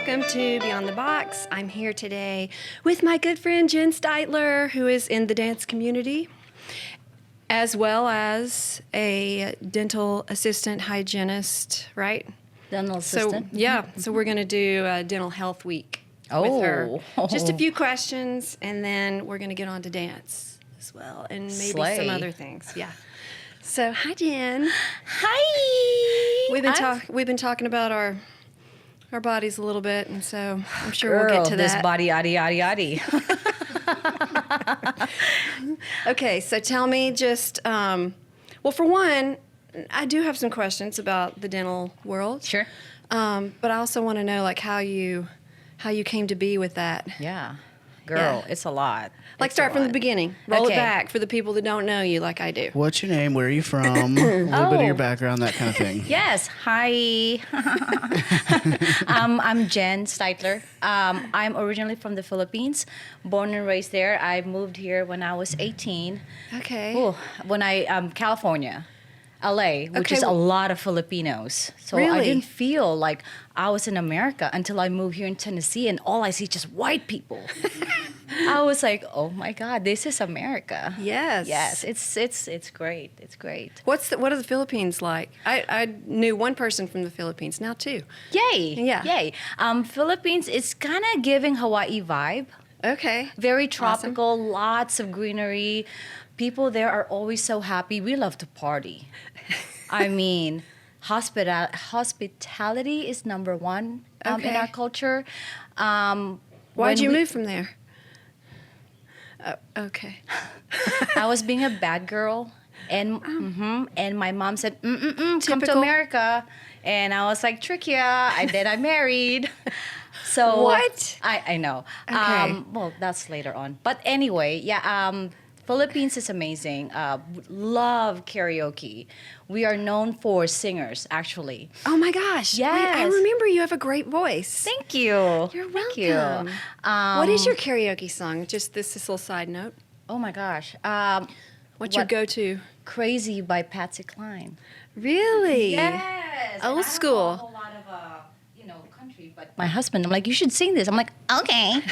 welcome to Beyond the Box. I'm here today with my good friend Jen Steitler, who is in the dance community, as well as a dental assistant hygienist, right? Dental assistant. So we're going to do a dental health week with her. Just a few questions, and then we're going to get on to dance as well, and maybe some other things. Yeah. So, hi, Jen. Hi. We've been talking about our bodies a little bit, and so I'm sure we'll get to this that. body, yaddy. Okay, so tell me just, well, for one, I do have some questions about the dental world. Sure. But I also want to know, like, how you came to be with that. Yeah. Girl, it's a lot. Like, start from the beginning. Roll it Okay. back for the people that don't know you like I do. What's your name? Where are you from? A little bit of your background, that kind of thing. Yes. Hi. I'm Jen Steitler. I'm originally from the Philippines, born and raised there. I moved here when I was 18. Okay. California. LA, which Okay. is a lot of Filipinos. So I Really? didn't feel like I was in America until I moved here in Tennessee, and all I see is just white people. I was like, oh my God, this is America. Yes. Yes, it's great. It's great. What are the Philippines like? I knew one person from the Philippines, now two. Yay. Yeah. Yay. Philippines is kind of giving Hawaii vibe. Okay. Very tropical, lots of greenery. People there are always so happy. We love to party. I mean, hospitality is number one in Okay. our culture. Why'd you move from there? Okay. I was being a bad girl, and and my mom said, come to Typical. America. And I was like, trick ya. And then I married. So What? I know. Okay. Well, that's later on. But anyway, yeah. Philippines is amazing. Love karaoke. We are known for singers, actually. Oh my gosh. Wait, I Yes. remember you have a great voice. Thank you. You're Thank welcome. you. What is your karaoke song? Just this little side note. Oh my gosh. What's your go-to? Crazy by Patsy Cline. Really? Yes. Old school. A whole lot of country, but my husband, I'm like, you should sing this. I'm like, okay.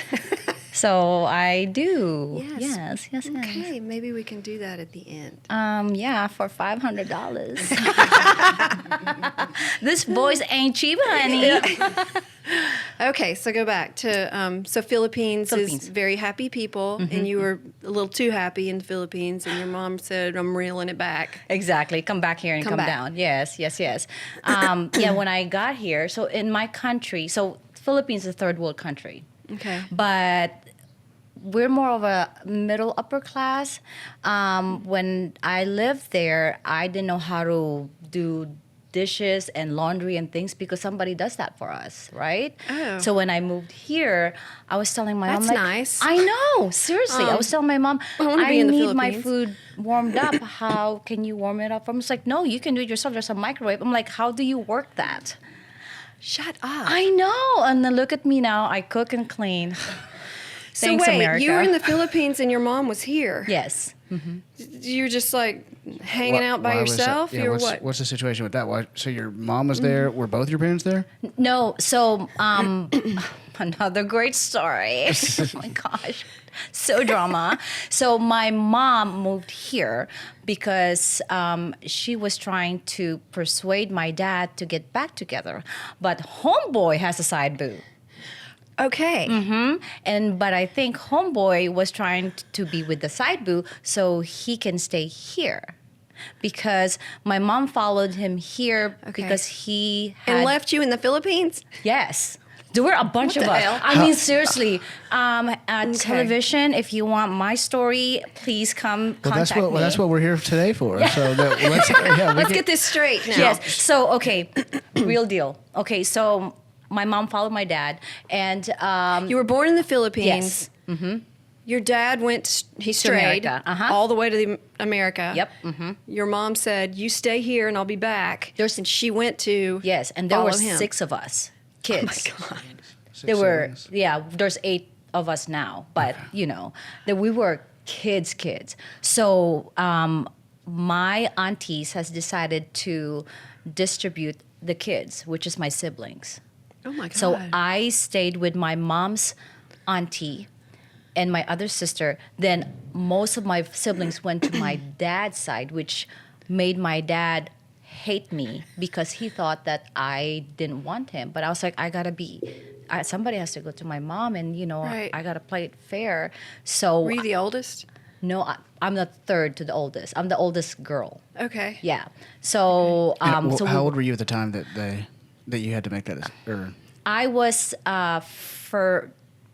So I do. Yes. Yes. Okay, maybe we can do that at the end. Yeah, for $500. This voice ain't cheap, honey. Okay, so go back to so Philippines is very happy people, and you were a little too happy in the Philippines, and your mom said, "I'm reeling it back." Exactly. Come back here and come back. down. Yes. Yeah, when I got here, so in my country, so Philippines is a third world country. Okay. But we're more of a middle upper class. When I lived there, I didn't know how to do dishes and laundry and things because somebody does that for us, right? Oh. So when I moved here, I was telling my That's mom, like, nice. I know, seriously. I was telling my mom, I wanna be in the need my Philippines." food warmed up. How can you warm it up? I'm just like, no, you can do it yourself. There's a microwave. I'm like, how do you work that? Shut up. I know. And then look at me now. I cook and clean. So Thanks, wait, America. you were in the Philippines and your mom was here. Yes. You're just like hanging out by Why was that? yourself, Yeah, or what's, what? What's the situation with that? So your mom was there. Were both your parents there? No. So, another great story. Oh my gosh. So drama. So my mom moved here because she was trying to persuade my dad to get back together. But homeboy has a side boo. Okay. But I think homeboy was trying to be with the side boo so he can stay here. Because my mom followed him here because he had... And left you in the Philippines? Yes. There were a bunch What of the us. hell? I mean, seriously. Television, if you want my story, please come contact me. That's what we're here today for. So Let's get this straight now. Yes. So, okay, real deal. Okay, so my mom followed my dad, and You were born in the Philippines. yes. Your dad he strayed America, all the way to America. Yep. Your mom said, "You stay here and I'll be back." And she went to Yes, and there were follow him. 6 of us, kids. Oh my God. There were, there's 8 of us now, but that we were kids. So my aunties has decided to distribute the kids, which is my siblings. Oh my So God. I stayed with my mom's auntie and my other sister. Then most of my siblings went to my dad's side, which made my dad hate me because he thought that I didn't want him. But I was like, somebody has to go to my mom, and Right. I gotta play it fair. So Were you the oldest? no, I'm the third to the oldest. I'm the oldest girl. Okay. Yeah. So How old were you at the time that you had to make that? Or I was for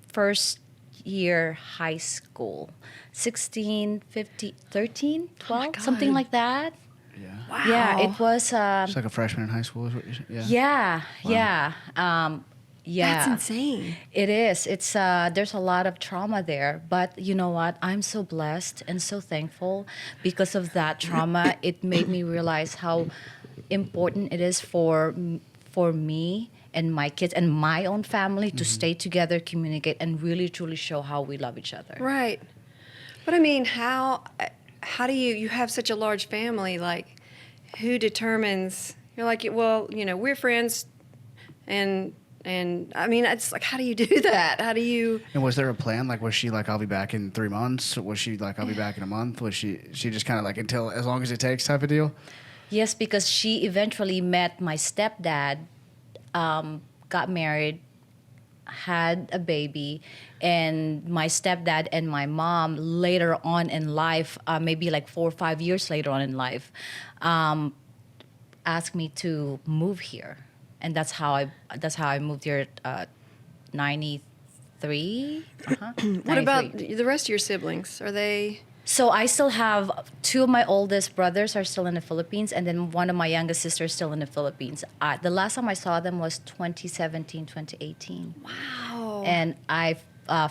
first year high school, 16, 15, 13, 12, something God. like that. yeah, Wow. Yeah, it was. it's like a freshman in high school. Is what you said? Yeah. Yeah. Yeah. That's insane. It is. It's there's a lot of trauma there, but you know what? I'm so blessed and so thankful because of that trauma. It made me realize how important it is for me and my kids and my own family to stay together, communicate, and really truly show how we love each other. Right. But I mean, how do you have such a large family? Like, who determines? You're like, well, we're friends, and I mean, it's like, how do you do that? How do you? And was there a plan? Like, was she like, I'll be back in 3 months? Was she like, I'll be back in a month? Was she just kind of like, until as long as it takes type of deal? Yes, because she eventually met my stepdad, got married, had a baby, and my stepdad and my mom later on in life, maybe like 4 or 5 years later on in life, asked me to move here, and that's how I moved here. 93. What about the rest of your siblings? Are they? So I still have 2 of my oldest brothers are still in the Philippines, and then one of my youngest sisters still in the Philippines. The last time I saw them was 2017, 2018. Wow. And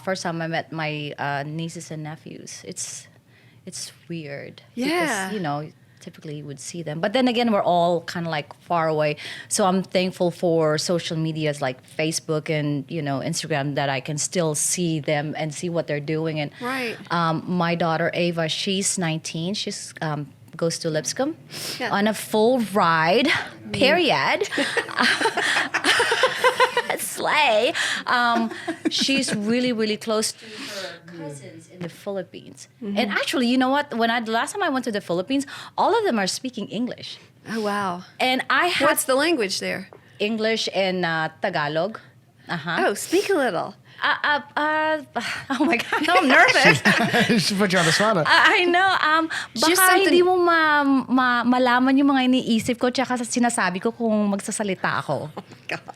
first time I met my nieces and nephews. It's weird. Yeah. Because, typically you would see them. But then again, we're all kind of like far away. So I'm thankful for social medias like Facebook and, Instagram that I can still see them and see what they're doing. And Right. my daughter, Ava, she's 19. She's goes to Lipscomb Yeah. on a full ride, period. Slay. She's really, really close to her cousins in the Philippines. And actually, you know what? The last time I went to the Philippines, all of them are speaking English. Oh wow. And I had What's the language there? English and Tagalog. Oh, speak a little. Oh my God, I'm nervous. She put you on the spot. I know. Just Baka something- hindi mo malaman yung mga iniisip ko tsaka sa sinasabi ko kung magsasalita ako.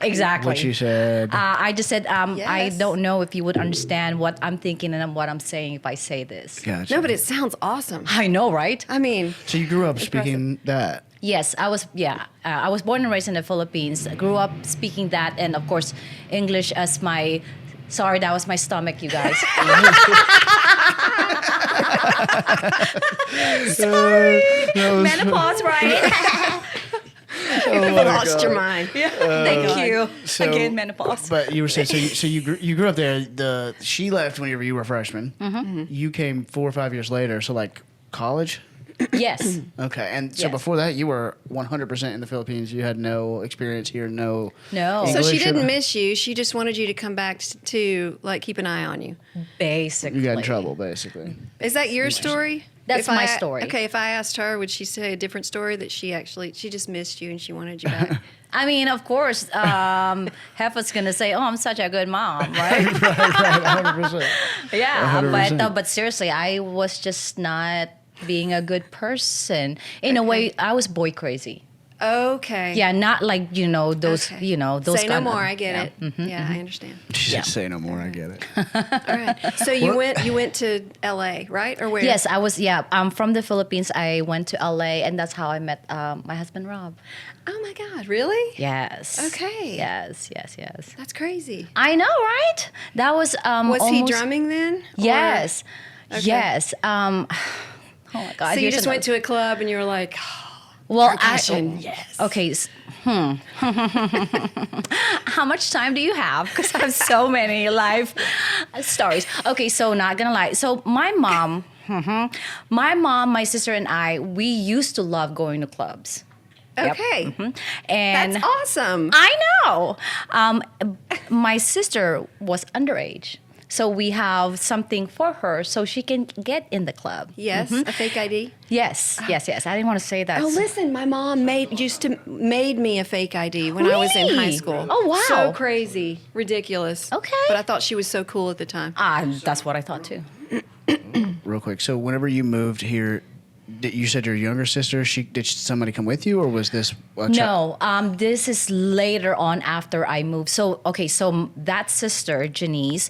Exactly. What you said. I just said, I Yes. don't know if you would understand what I'm thinking and what I'm saying if I say this. Gotcha. No, but it sounds awesome. I know, right? I mean, So you grew up speaking that. Yes, I was. Yeah, I was born and raised in the Philippines. I grew up speaking that, and of course, English as my. Sorry, that was my stomach, you guys. Sorry, menopause, right? you lost your mind. Thank you. So- Again, menopause. But you were saying, so you grew up there. She left whenever you were a freshman. Mm-hmm. You came 4 or 5 years later. So like college. Yes. Okay, and so Yes. before that, you were 100% in the Philippines. You had no experience here, no. No. So she English or- didn't miss you. She just wanted you to come back to like keep an eye on you. Basically. You got in trouble, basically. Is that your story? That's my story. Okay, if I asked her, would she say a different story that she just missed you and she wanted you back? I mean, of course, Heffa's gonna say, "Oh, I'm such a good mom," right? right, 100%. Yeah, 100%. but seriously, I was just not being a good person. In a way, I was boy crazy. Okay. Yeah, not like those Okay. those. Say no kind of- more. I get yeah. it. Yeah, I understand. She Yeah. said, "Say no more." I get it. All right. So you went to L.A. right or where? Yes, I was. Yeah, I'm from the Philippines. I went to LA, and that's how I met my husband Rob. Oh my God! Really? Yes. Okay. Yes. That's crazy. I know, right? That was. Was he almost- drumming then? Or- Yes. Okay. Yes. Oh my God. So you here's just went to a club and you were like, Well, percussion, yes. Okay. How much time do you have? Because I have so many life stories. Okay, so not gonna lie. So my mom, my sister, and I, we used to love going to clubs. Yep. Okay. And That's awesome. I know. My sister was underage. So we have something for her so she can get in the club. Yes, a fake ID. Yes. I didn't want to say that. Oh, listen, my mom made me a fake ID when I was in high Really? school. Oh, wow. So crazy, ridiculous. Okay. But I thought she was so cool at the time. That's what I thought too. Real quick. So whenever you moved here, you said your younger sister, did somebody come with you, or was this a child? No, this is later on after I moved. So that sister, Janice,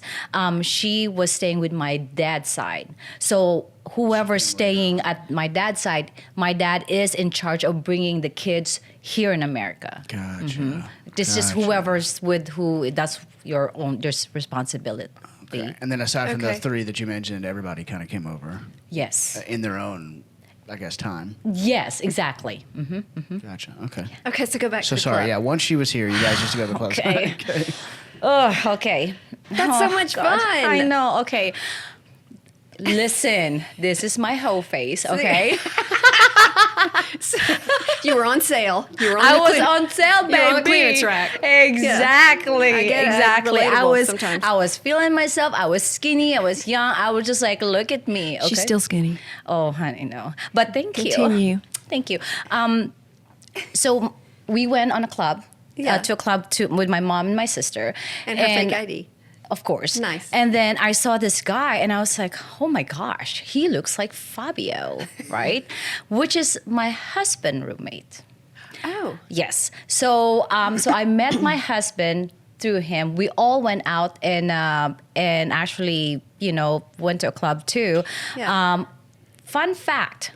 she was staying with my dad's side. So whoever's staying at my dad's side, my dad is in charge of bringing the kids here in America. Gotcha. It's just whoever's with who, that's your own responsibility. Okay. And then aside from the Okay. 3 that you mentioned, everybody kind of came over Yes. in their own, I guess, time. Yes, exactly. Gotcha. Okay. Okay, so go back So to the sorry. club. Yeah. Once she was here, you guys used to go to the clubs. Okay. Oh, okay. That's so much God. fun. I know. Okay. Listen, this is my whole face, okay? You were on sale. You were on I the was clear- on sale, baby. You were on the clearance rack. Exactly. I get it. Exactly. Relatable sometimes. I was feeling myself. I was skinny. I was young. I was just like, look at me. Okay? She's still skinny. Oh, honey, no. But thank you. Continue. Thank you. So we went on a club. Yeah. To a club with my mom and my sister. And her fake ID. Of course. Nice. And then I saw this guy and I was like, oh my gosh, he looks like Fabio, right? Which is my husband roommate. Oh. Yes. So so I met my husband through him. We all went out and actually, went to a club too. Yeah. Fun fact.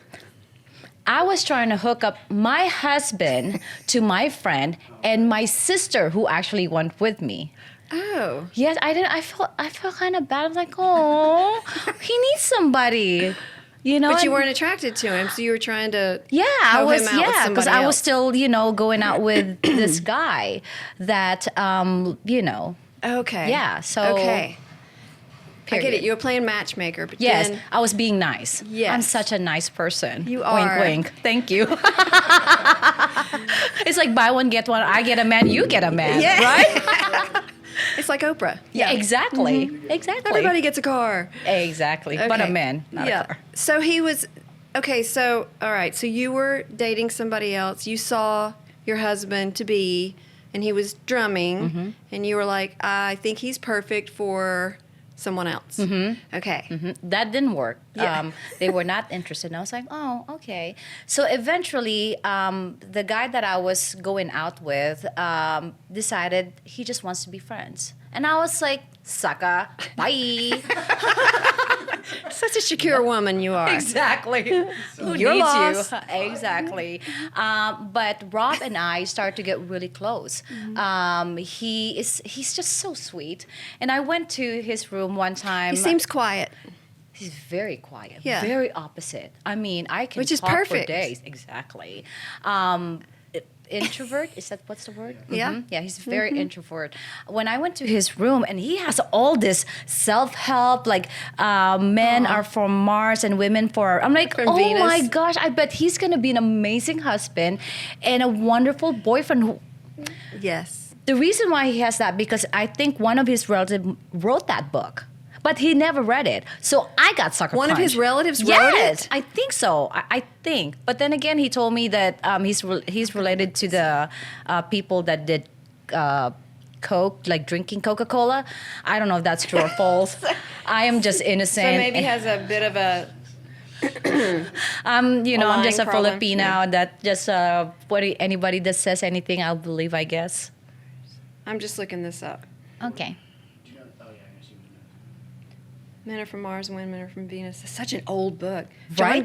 I was trying to hook up my husband to my friend and my sister who actually went with me. Oh. Yes, I didn't. I felt kind of bad. I was like, oh, he needs somebody, But you and- weren't attracted to him, so you were trying to Yeah, I hoe was. him out with Yeah, because somebody I was else. still, going out with this guy that, Okay. Yeah, so- Okay. I get it. period. You were playing matchmaker, but Yes, then I was being nice. Yes. I'm such a nice person. You are. Wink, wink. Thank you. It's like buy one get one. I get a man, you get a man, Yeah. right? it's like Oprah. Yeah, exactly, exactly. Everybody gets a car. Exactly, but a Okay. man, not a car. So he was okay. So all right. So you were dating somebody else. You saw your husband to be, and he was drumming, and you were like, I think he's perfect for someone else. Okay. That didn't work. Yeah. They were not interested. And I was like, oh, okay. So eventually, the guy that I was going out with decided he just wants to be friends. And I was like, sucker, bye. Such a secure woman you are. Exactly. Who You're needs lost. you? Exactly. But Rob and I started to get really close. He's just so sweet. And I went to his room one time. He seems quiet. He's very quiet. Yeah. Very opposite. I mean, I can Which is talk perfect. for days. Exactly. Introvert, is that what's the word? Yeah. Mhm. Yeah, he's very introvert. When I went to his room and he has all this self-help, like men are for Mars and women for, I'm like, From oh Venus. my gosh, I bet he's going to be an amazing husband and a wonderful boyfriend. Yes. The reason why he has that, because I think one of his relatives wrote that book. But he never read it. So I got sucker One of his punched. relatives wrote Yes, it? I think so. I think. But then again, he told me that he's related to the people that did Coke, like drinking Coca-Cola. I don't know if that's true or false. I am just innocent. So maybe he has a bit of a I'm just a lying problem. Filipino that just anybody that says anything, I'll believe, I guess. I'm just looking this up. Okay. Men are from Mars and women are from Venus. It's such an old book. Right?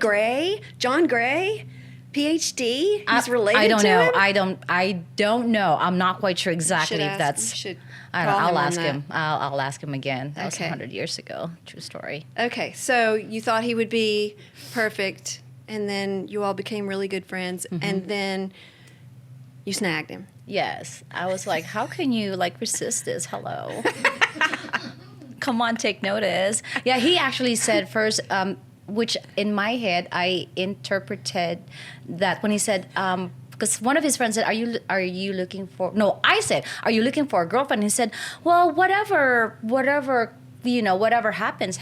John Gray, PhD. He's related I don't to know. him? I don't know. I'm not quite sure exactly Should if ask- that's. you should I don't know. call him I'll on ask that. him. I'll ask him again. That was Okay. 100 years ago. True story. Okay, so you thought he would be perfect, and then you all became really good friends, Mm-hmm. and then you snagged him. Yes, I was like, how can you resist this? Hello. Come on, take notice. Yeah, he actually said first, which in my head I interpreted that when he said, because one of his friends said, are you looking for, no, I said, are you looking for a girlfriend? He said, well, whatever, whatever happens.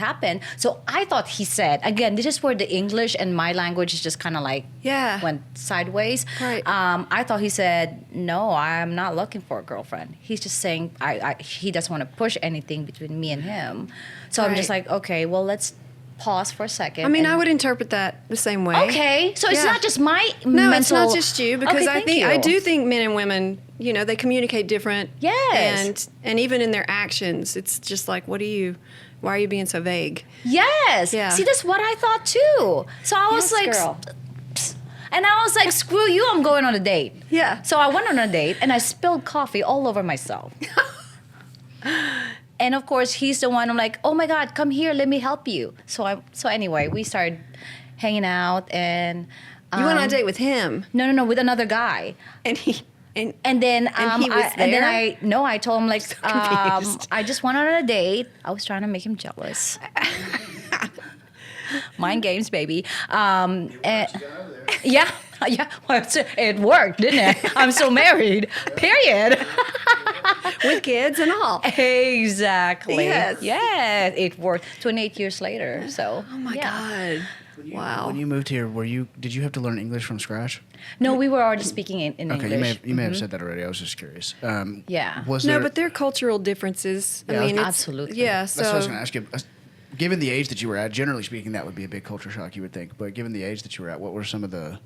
So I thought he said, again, this is where the English and my language is just kind of like went sideways. Right. I thought he said, no, I'm not looking for a girlfriend. He's just saying he doesn't want to push anything between me and him. So I'm just like, okay, well, let's pause for a second. I mean, I would interpret that the same way. Okay, so it's not just my No, mental... it's not just you, because Okay, I do think men and women, they communicate different. Yes. And even in their actions, it's just like, why are you being so vague? Yes. Yeah. See, that's what I thought too. So I was like, girl. and I was like, screw you, I'm going on a date. Yeah. So I went on a date and I spilled coffee all over myself. And of course, he's the one. I'm like, oh my God, come here, let me help you. So anyway, we started hanging out, and You went on a date with him, no, with another guy. and he And then he was and then there? I told him like confused. I just went on a date. I was trying to make him jealous. Mind games, baby. Yeah. Well, it worked, didn't it? I'm still married. Period. with kids and all. Exactly. Yes. It worked. 28 years later. So. Oh my God. Wow. When you moved here, did you have to learn English from scratch? No, we were already speaking in Okay, English. you may have said that already. I was just curious. Yeah. Was No, there, but there are cultural differences. Yeah, I mean, absolutely. Yeah, that's what I was so going to ask you. Given the age that you were at, generally speaking, that would be a big culture shock, you would think. But given the age that you were at, what were some of the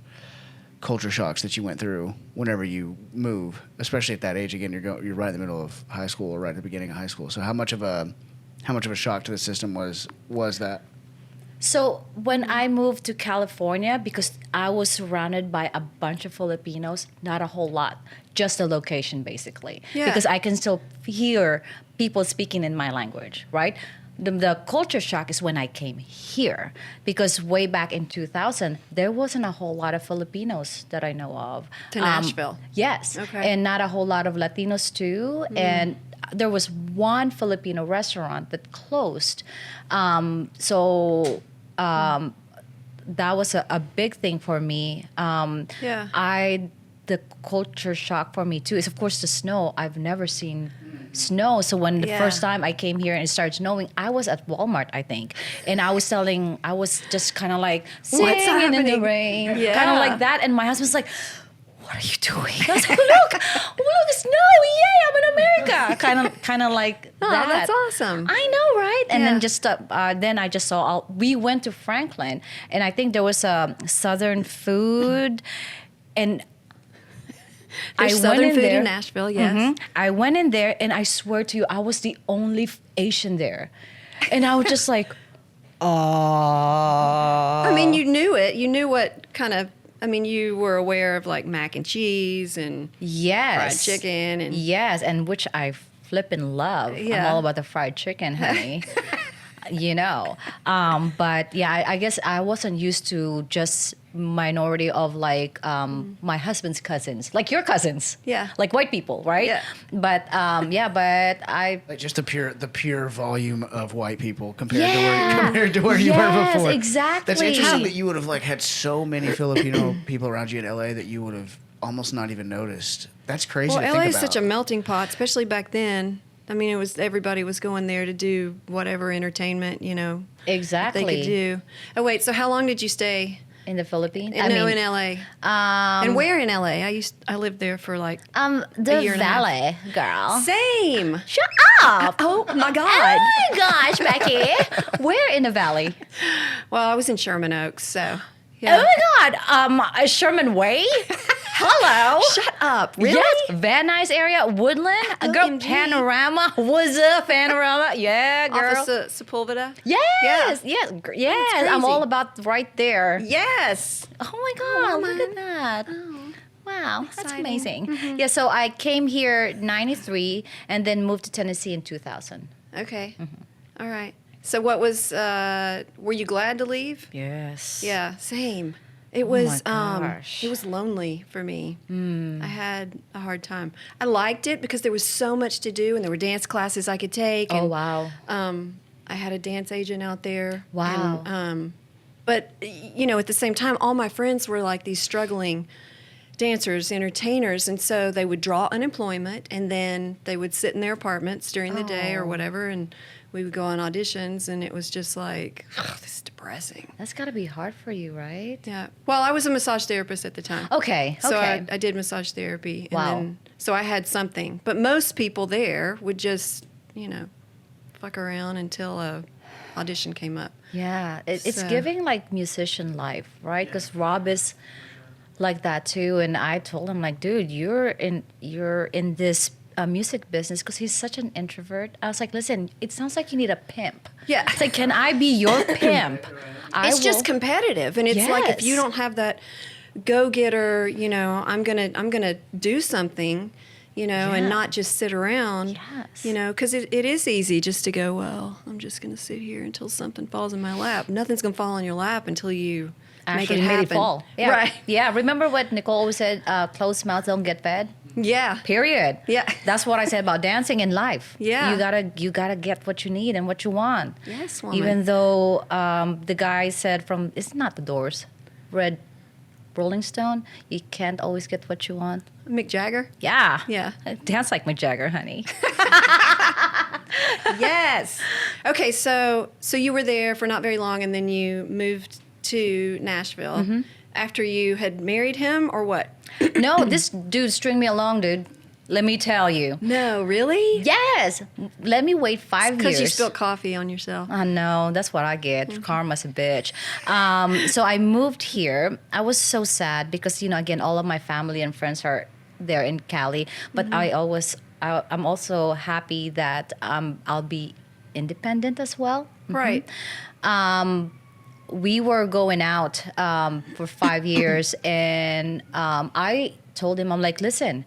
culture shocks that you went through whenever you move, especially at that age? Again, you're right in the middle of high school or right at the beginning of high school. So how much of a shock to the system was that? So when I moved to California, because I was surrounded by a bunch of Filipinos, not a whole lot, just the location basically. Yeah. Because I can still hear people speaking in my language, right? The culture shock is when I came here, because way back in 2000, there wasn't a whole lot of Filipinos that I know of. To Nashville. Yes. Okay. And not a whole lot of Latinos too. And there was one Filipino restaurant that closed. That was a big thing for me. The culture shock for me too is, of course, the snow. I've never seen snow. So when the first time I came here and it started snowing, I was at Walmart, I think. And I was just kind of like singing in the happening? rain. Yeah. Kind of like that. And my husband's like, what are you doing? I was like, look, snow, yay, I'm in America. Kind of like Oh, that. that's awesome. I know, right? And Yeah. then I just saw, we went to Franklin, and I think there was a Southern food, and There's Southern food in Nashville, yes. Mhm. I went in there, and I swear to you, I was the only Asian there. And I was just like, I mean, you knew it. You knew what kind of. I mean, you were aware of like mac and cheese and yes. fried chicken and Yes, and which I flippin' love. I'm Yeah. all about the fried chicken, honey. But yeah, I guess I wasn't used to just minority of like my husband's cousins, like your cousins, Yeah. like white people, right? Yeah. But I Like just the pure volume of white people Yeah. compared to where you were Yes, before. exactly. That's interesting that you would have like had so many Filipino people around you in LA that you would have almost not even noticed. That's crazy well, to LA think is about. such a melting pot, especially back then. I mean, everybody was going there to do whatever entertainment exactly they could do. Oh wait, so how long did you stay? in the Philippines. In LA. And where in LA? I lived there for like the year and a half. Valley, girl. Same. Shut up! Oh my God. Oh my gosh, Becky. Where in the Valley? Well, I was in Sherman Oaks, so yeah. Oh my God, Sherman Way? Hello. Shut up. Really? Yes, Van Nuys area, Woodland, girl, OMG. Panorama, what's up, Panorama? Yeah, girl. Off of Sepulveda? Yes, Yeah. yes, yes. I'm crazy. all about right there. Yes. Oh my God, look at woman. that. Wow, that's exciting. amazing. Yeah, so I came here 93 and then moved to Tennessee in 2000. Okay. All right. So what was, were you glad to leave? Yes. Yeah, same. It Oh was my gosh. it was lonely for me. I had a hard time. I liked it because there was so much to do and there were dance classes I could take. Oh, and, wow. I had a dance agent out there. Wow. And, but at the same time, all my friends were like these struggling dancers, entertainers, and so they would draw unemployment, and then they would sit in their apartments during the day or whatever, and we would go on auditions, and it was just like, this is depressing. That's got to be hard for you, right? Yeah. Well, I was a massage therapist at the time. Okay. So okay. I did massage therapy. And Wow. then, so I had something. But most people there would just, fuck around until a audition came up. Yeah, it's So- giving like musician life, right? Because Rob is like that too, and I told him like, dude, you're in this music business because he's such an introvert. I was like, listen, it sounds like you need a pimp. Yeah. It's like, can I be your pimp? It's just competitive, and it's like if you Yes. don't have that go-getter, I'm gonna do something, and not just sit around, Yes. because it is easy just to go, well, I'm just gonna sit here until something falls in my lap. Nothing's gonna fall in your lap until you actually make it made happen. it fall. Yeah. Right. Yeah. Remember what Nicole always said? Closed mouths don't get fed. Yeah. Period. Yeah. That's what I said about dancing in life. Yeah. You gotta get what you need and what you want. Yes, woman. Even though the guy said from it's not the Doors, Red Rolling Stone, you can't always get what you want. Mick Jagger. Yeah. Yeah. Dance like Mick Jagger, honey. Yes. Okay, so you were there for not very long, and then you moved to Nashville Mm-hmm. after you had married him, or what? No, this dude string me along, dude. Let me tell you. No, really? Yes. Let me wait 5 years. Because you spilled coffee on yourself. I know. That's what I get. Karma's a bitch. So I moved here. I was so sad because, again, all of my family and friends are there in Cali. But I'm also happy that I'll be independent as well. Right. We were going out for 5 years, and I told him, I'm like, listen,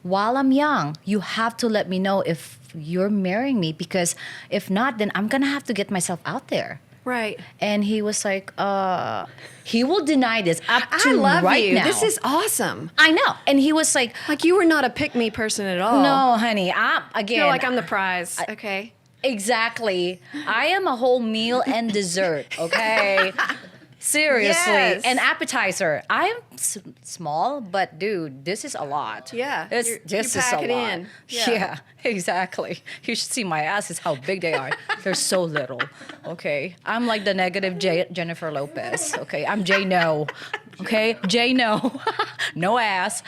while I'm young, you have to let me know if you're marrying me, because if not, then I'm gonna have to get myself out there. Right. And he was like, he will deny this up to I love right you. now. This is awesome. I know. And he was like, Like, you were not a pick-me person at all. no, honey, You're like, I'm the prize. Okay. Exactly. I am a whole meal and dessert, okay? Seriously. Yes. An appetizer. I am small, but dude, this is a lot. Yeah. This You is pack a it lot. in. Yeah. Yeah. Exactly. You should see my asses, how big they are. They're so little, okay? I'm like the negative Jennifer Lopez, okay? I'm J No, okay? J No. No ass.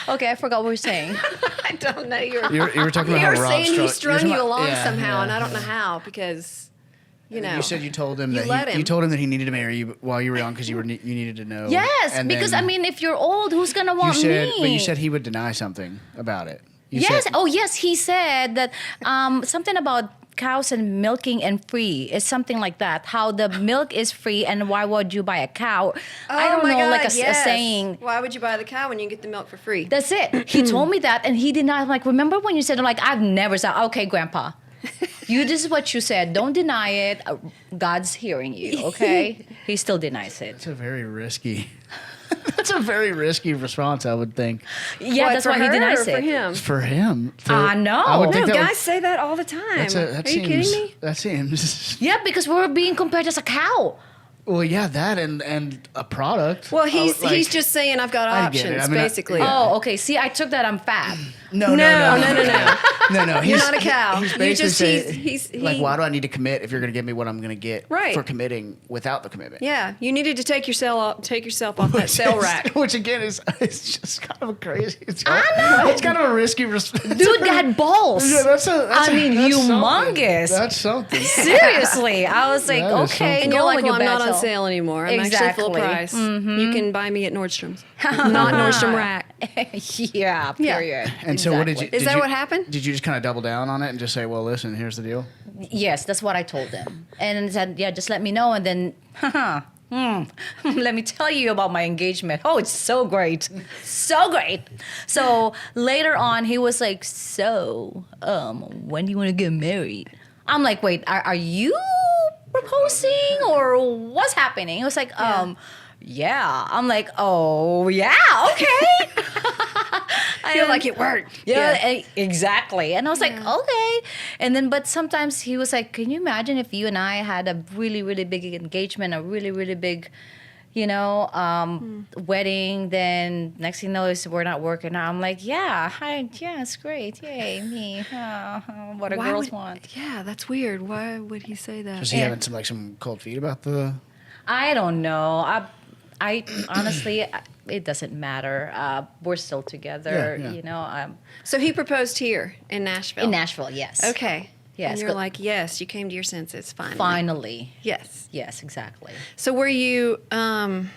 Okay, I forgot what we were saying. I don't know. You were talking about you how were Rob saying he you're strung talking you about- along yeah, somehow, yeah. and I don't know how because, You said you told him You that let you him. told him that he needed to marry you while you were young because you needed to know. Yes, And because then if you're old, who's gonna you want said, me? but you said he would deny something about it. You Yes. said- Oh, yes. He said that something about cows and milking and free. It's something like that. How the milk is free and why would you buy a cow? I don't Oh my know, God, like a yes. saying. Why would you buy the cow when you get the milk for free? That's it. He told me that and he did not. I'm like, remember when you said, I'm like, I've never said, okay, Grandpa. This is what you said. Don't deny it. God's hearing you, okay? He still denies it. That's a very risky. That's a very risky response, I would think. Yeah, What, that's for why he her denies or for it. him? For him. I know. I would No, think that guys would- say that all the time. that Are you kidding seems- me? That seems. Yeah, because we're being compared as a cow. Well, yeah, that and a product. Well, I he's would, like- he's just saying I've got I get it. options, I mean, basically. yeah. Oh, okay. See, I took that I'm fat. No. No. No. You're not a cow. He's You basically just- saying, he's- like, he- why do I need to commit if you're going to give me what I'm going to get Right. for committing without the commitment? Yeah, you needed to take yourself off that cell rack. Which again is it's just kind of a crazy. I know. It's kind of a risky response. Dude got balls. Yeah, that's I mean, humongous. That's something. Seriously, I was like, That is okay, something. And go you're like, on well, your I'm not on battle. sale anymore. I'm actually full Exactly. price. You can buy me at Nordstrom's, not Nordstrom Rack. Yeah, period. And so, what did you? Exactly. Is did that you- what happened? Did you just kind of double down on it and just say, "Well, listen, here's the deal"? Yes, that's what I told him, and he said, yeah, just let me know, and then. Let me tell you about my engagement. Oh, it's so great. So great. So later on, he was like, so, when do you want to get married? I'm like, wait, are you proposing or what's happening? He was like, yeah. I'm like, oh, yeah, okay. I feel like it worked. Yeah, exactly. And I was like, okay. And then, but sometimes he was like, can you imagine if you and I had a really, really big engagement, a really, really big, wedding. Then next thing you know is we're not working out. I'm like, yeah, it's great. Yay, me. What do Why girls would- want? Yeah, that's weird. Why would he say that? Was he having some cold feet about the? I don't know. I honestly, it doesn't matter. We're still together. Yeah. So he proposed here in Nashville. In Nashville, yes. Okay. Yes, And you're but- like, yes, you came to your senses finally. Finally. Yes. Yes, exactly. So were you in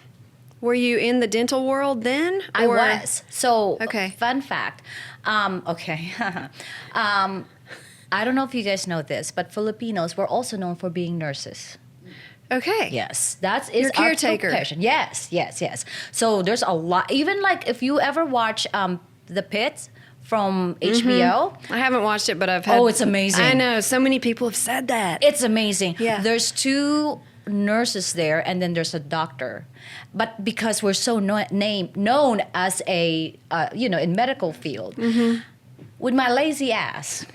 the dental world then? I or- was. So, Okay. fun fact. Okay. I don't know if you guys know this, but Filipinos were also known for being nurses. Okay. Yes, that is You're our caretaker. profession. Yes. So there's a lot. Even like if you ever watch The Pit from HBO, I haven't watched it, but I've had. Oh, it's amazing. I know. So many people have said that. it's amazing. Yeah. There's 2 nurses there, and then there's a doctor. But because we're so known as a in medical field, with my lazy ass.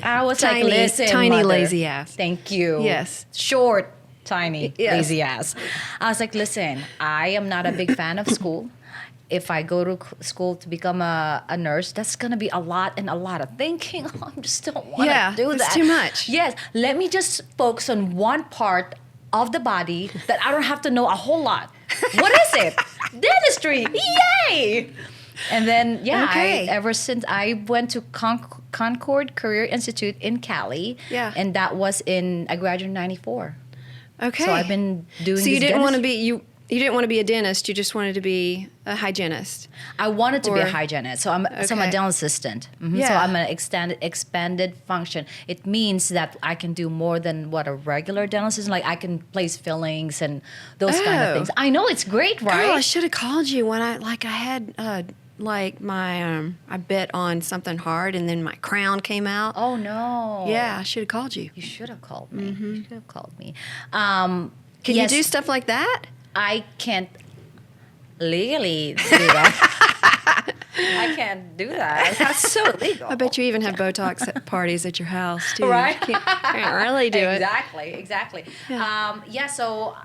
I was Tiny, like, listen, tiny mother, lazy ass. Thank you. Yes. Short, tiny, Yes. lazy ass. I was like, listen, I am not a big fan of school. If I go to school to become a nurse, that's going to be a lot of thinking. I just don't want to Yeah, do it's that. too much. Yes. Let me just focus on one part of the body that I don't have to know a whole lot. What is it? Dentistry. Yay! And then, Okay. ever since I went to Concord Career Institute in Cali. Yeah. And that was I graduated in 94. Okay. So I've been doing So you this didn't want to dentistry. be you didn't want to be a dentist. You just wanted to be a hygienist. I wanted to be a Or- hygienist, so I'm a Okay. dental assistant. So Yeah. I'm an expanded function. It means that I can do more than what a regular dental assistant. Like I can place fillings and those kind Oh. of things. I know it's great, right? Girl, I should have called you when I had my I bet on something hard and then my crown came out. Oh no! Yeah, I should have called you. You should have called me. You should have called me. Can yes, you do stuff like that? I can't legally do that. I can't do that. That's so illegal. I bet you even have Botox at parties at your house too. Right? Can't really do it. Exactly. Yeah. So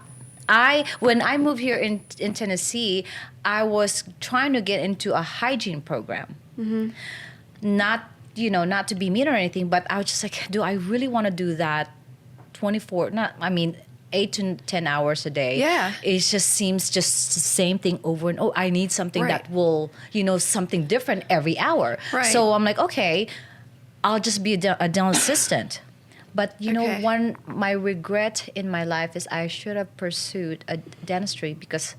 when I moved here in Tennessee, I was trying to get into a hygiene program. Not to be mean or anything, but I was just like, do I really want to do that 8 to 10 hours a day? Yeah. It just seems just the same thing over and over. I need something Right. that will, something different every hour. Right. So I'm like, okay, I'll just be a dental assistant. But Okay. my regret in my life is I should have pursued a dentistry because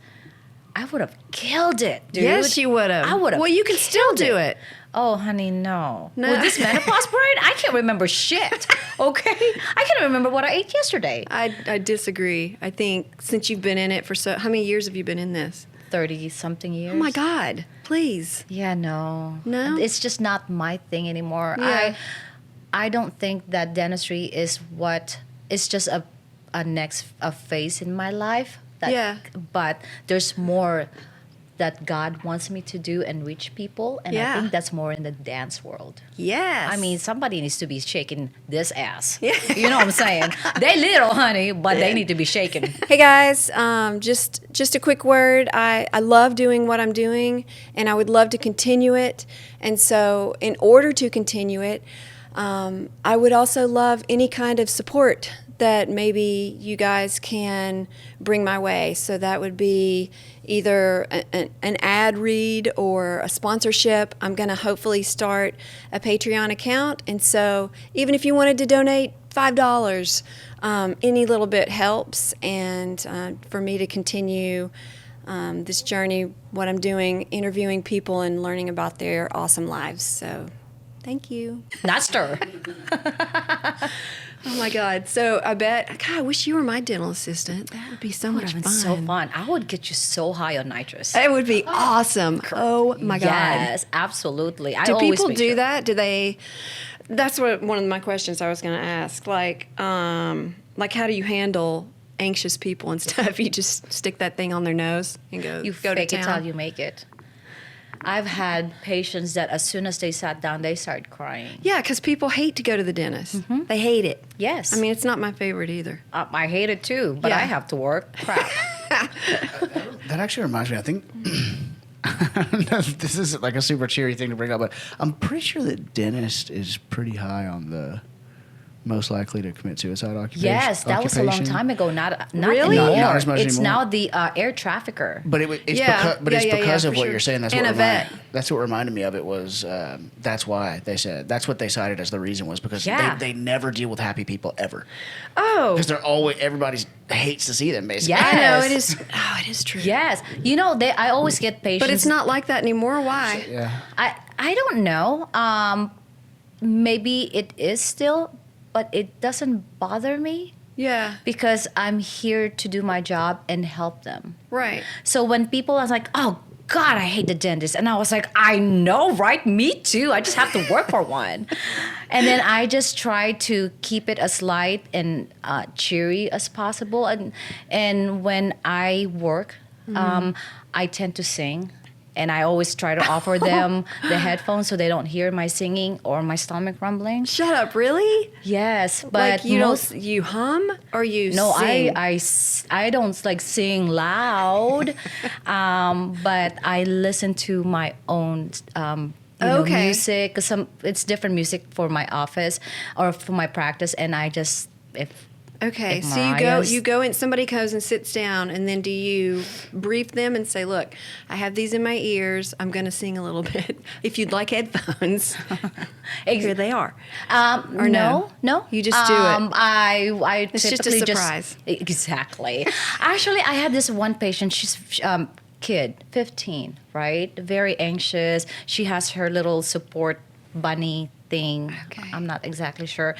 I would have killed it, dude. Yes, you would have. I would have. Well, you can still killed do it. Oh, honey, no. No. With this menopause period, I can't remember shit. Okay, I can't remember what I ate yesterday. I disagree. I think since you've been in it for how many years have you been in this? 30-something years. Oh my God! Please. Yeah, no. No? It's just not my thing anymore. Yeah. I don't think that dentistry is it's just a phase in my life. Yeah. But there's more that God wants me to do and reach people. And Yeah. I think that's more in the dance world. Yes. I mean, somebody needs to be shaking this ass. Yeah. You know what I'm saying? They little, honey, but they need to be shaken. Hey guys, just a quick word. I love doing what I'm doing, and I would love to continue it. And so, in order to continue it, I would also love any kind of support that maybe you guys can bring my way. So that would be either an ad read or a sponsorship. I'm going to hopefully start a Patreon account. And so even if you wanted to donate $5, any little bit helps. And for me to continue this journey, what I'm doing, interviewing people and learning about their awesome lives. So thank you. Not stir. Oh my God. So I bet, God, I wish you were my dental assistant. That would be so much fun. So fun. I would get you so high on nitrous. It would be awesome. Oh my God. Yes, absolutely. Do people do that? Do they? That's one of my questions I was going to ask. Like how do you handle anxious people and stuff? You just stick that thing on their nose and go You to fake it town? till you make it. I've had patients that as soon as they sat down, they started crying. Yeah, because people hate to go to the dentist. They hate it. Yes. I mean, it's not my favorite either. I hate it too, but Yeah. I have to work. Crap. That actually reminds me. I think this is like a super cheery thing to bring up, but I'm pretty sure that dentist is pretty high on the most likely to commit suicide occupation. Yes, that was a long occupation. time ago. Not Really? anymore. Not as much it's anymore. now the air trafficker. But it's Yeah. because, Yeah, yeah, because yeah, of for what sure. you're saying. That's And what a vet. That's what reminded me of it was. That's why they said that's what they cited as the reason was because Yeah. they never deal with happy people ever Oh, because they're always everybody hates to see them basically. Yeah. I know it Yes. is. Oh, it is true. Yes, I always get patients. But it's not like that anymore. Why? Yeah. I don't know. Maybe it is still, but it doesn't bother me Yeah. because I'm here to do my job and help them. Right. So when people are like, "Oh God, I hate the dentist," and I was like, "I know, right? Me too. I just have to work for one." And then I just try to keep it as light and cheery as possible. And when I work, I tend to sing. And I always try to offer them the headphones so they don't hear my singing or my stomach rumbling. Shut up. Really? Yes, but Like you most, don't. You hum or you no, sing? I don't like sing loud, but I listen to my own Okay. music. 'Cause it's different music for my office or for my practice, and I just Okay, If so Mariah's- you go and somebody goes and sits down, and then do you brief them and say, "Look, I have these in my ears. I'm going to sing a little bit. If you'd like headphones, here they are." Or no? no. You just do it. I It's just a typically surprise. Exactly. Actually, I had this one patient. She's kid, 15, right? Very anxious. She has her little support bunny thing. Okay. I'm not exactly sure.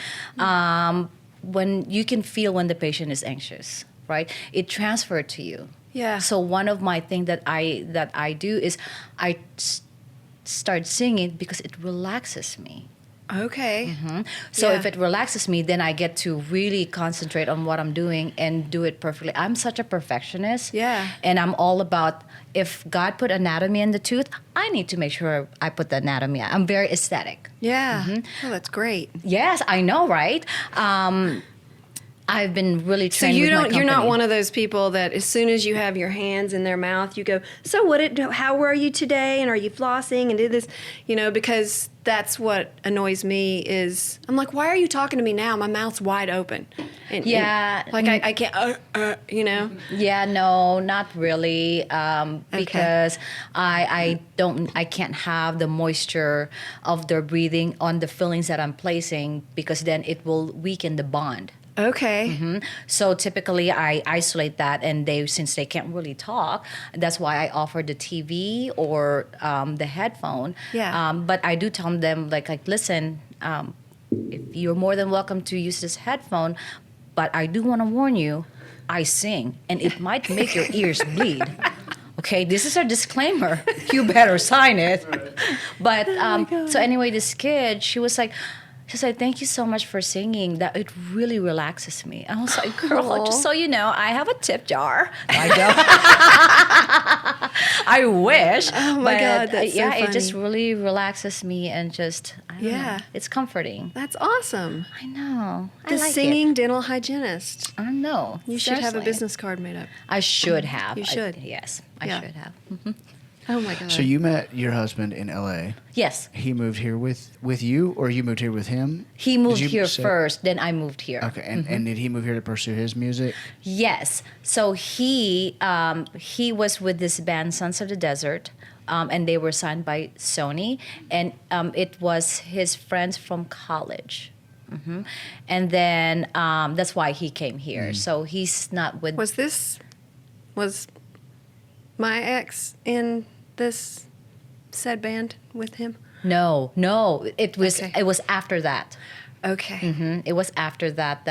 When you can feel when the patient is anxious, right? It transferred to you. Yeah. So one of my things that I do is I start singing because it relaxes me. Okay. So Yeah. if it relaxes me, then I get to really concentrate on what I'm doing and do it perfectly. I'm such a perfectionist. Yeah. And I'm all about if God put anatomy in the tooth, I need to make sure I put the anatomy. I'm very aesthetic. Yeah. Oh, that's great. Yes, I know, right? I've been really So trained you with my don't. You're not company. one of those people that as soon as you have your hands in their mouth, you go, "So how were you today? And are you flossing and did this?" Because that's what annoys me is I'm like, "Why are you talking to me now? My mouth's wide open." And, Yeah. like I can't. Yeah, no, not really. Because I can't have the moisture of their breathing on the fillings that I'm placing because then it will weaken the bond. Okay. So typically I isolate that, and since they can't really talk, that's why I offer the TV or the headphone. Yeah. But I do tell them like listen, if you're more than welcome to use this headphone, but I do want to warn you, I sing, and it might make your ears bleed. Okay, this is a disclaimer. You better sign it. But so anyway, this kid, she said, "Thank you so much for singing. That it really relaxes me." I was like, "Girl, just so you know, I have a tip jar." I don't. I wish. Oh my God, that's so yeah, it just funny. really relaxes me and just I don't Yeah. know, it's comforting. That's awesome. I know. The I like singing it. dental hygienist. I know. You should have a Seriously. business card made up. I should have. You should. Yes, I Yeah. should have. Oh my God. So you met your husband in L.A. Yes. He moved here with you, or you moved here with him? He moved Did you here say- first, then I moved here. Okay, and did he move here to pursue his music? Yes. So he was with this band, Sons of the Desert, and they were signed by Sony, and it was his friends from college. And then that's why he came here. So he's not with. was my ex in this said band with him? No. It was. Okay. It was after that. Okay. It was after that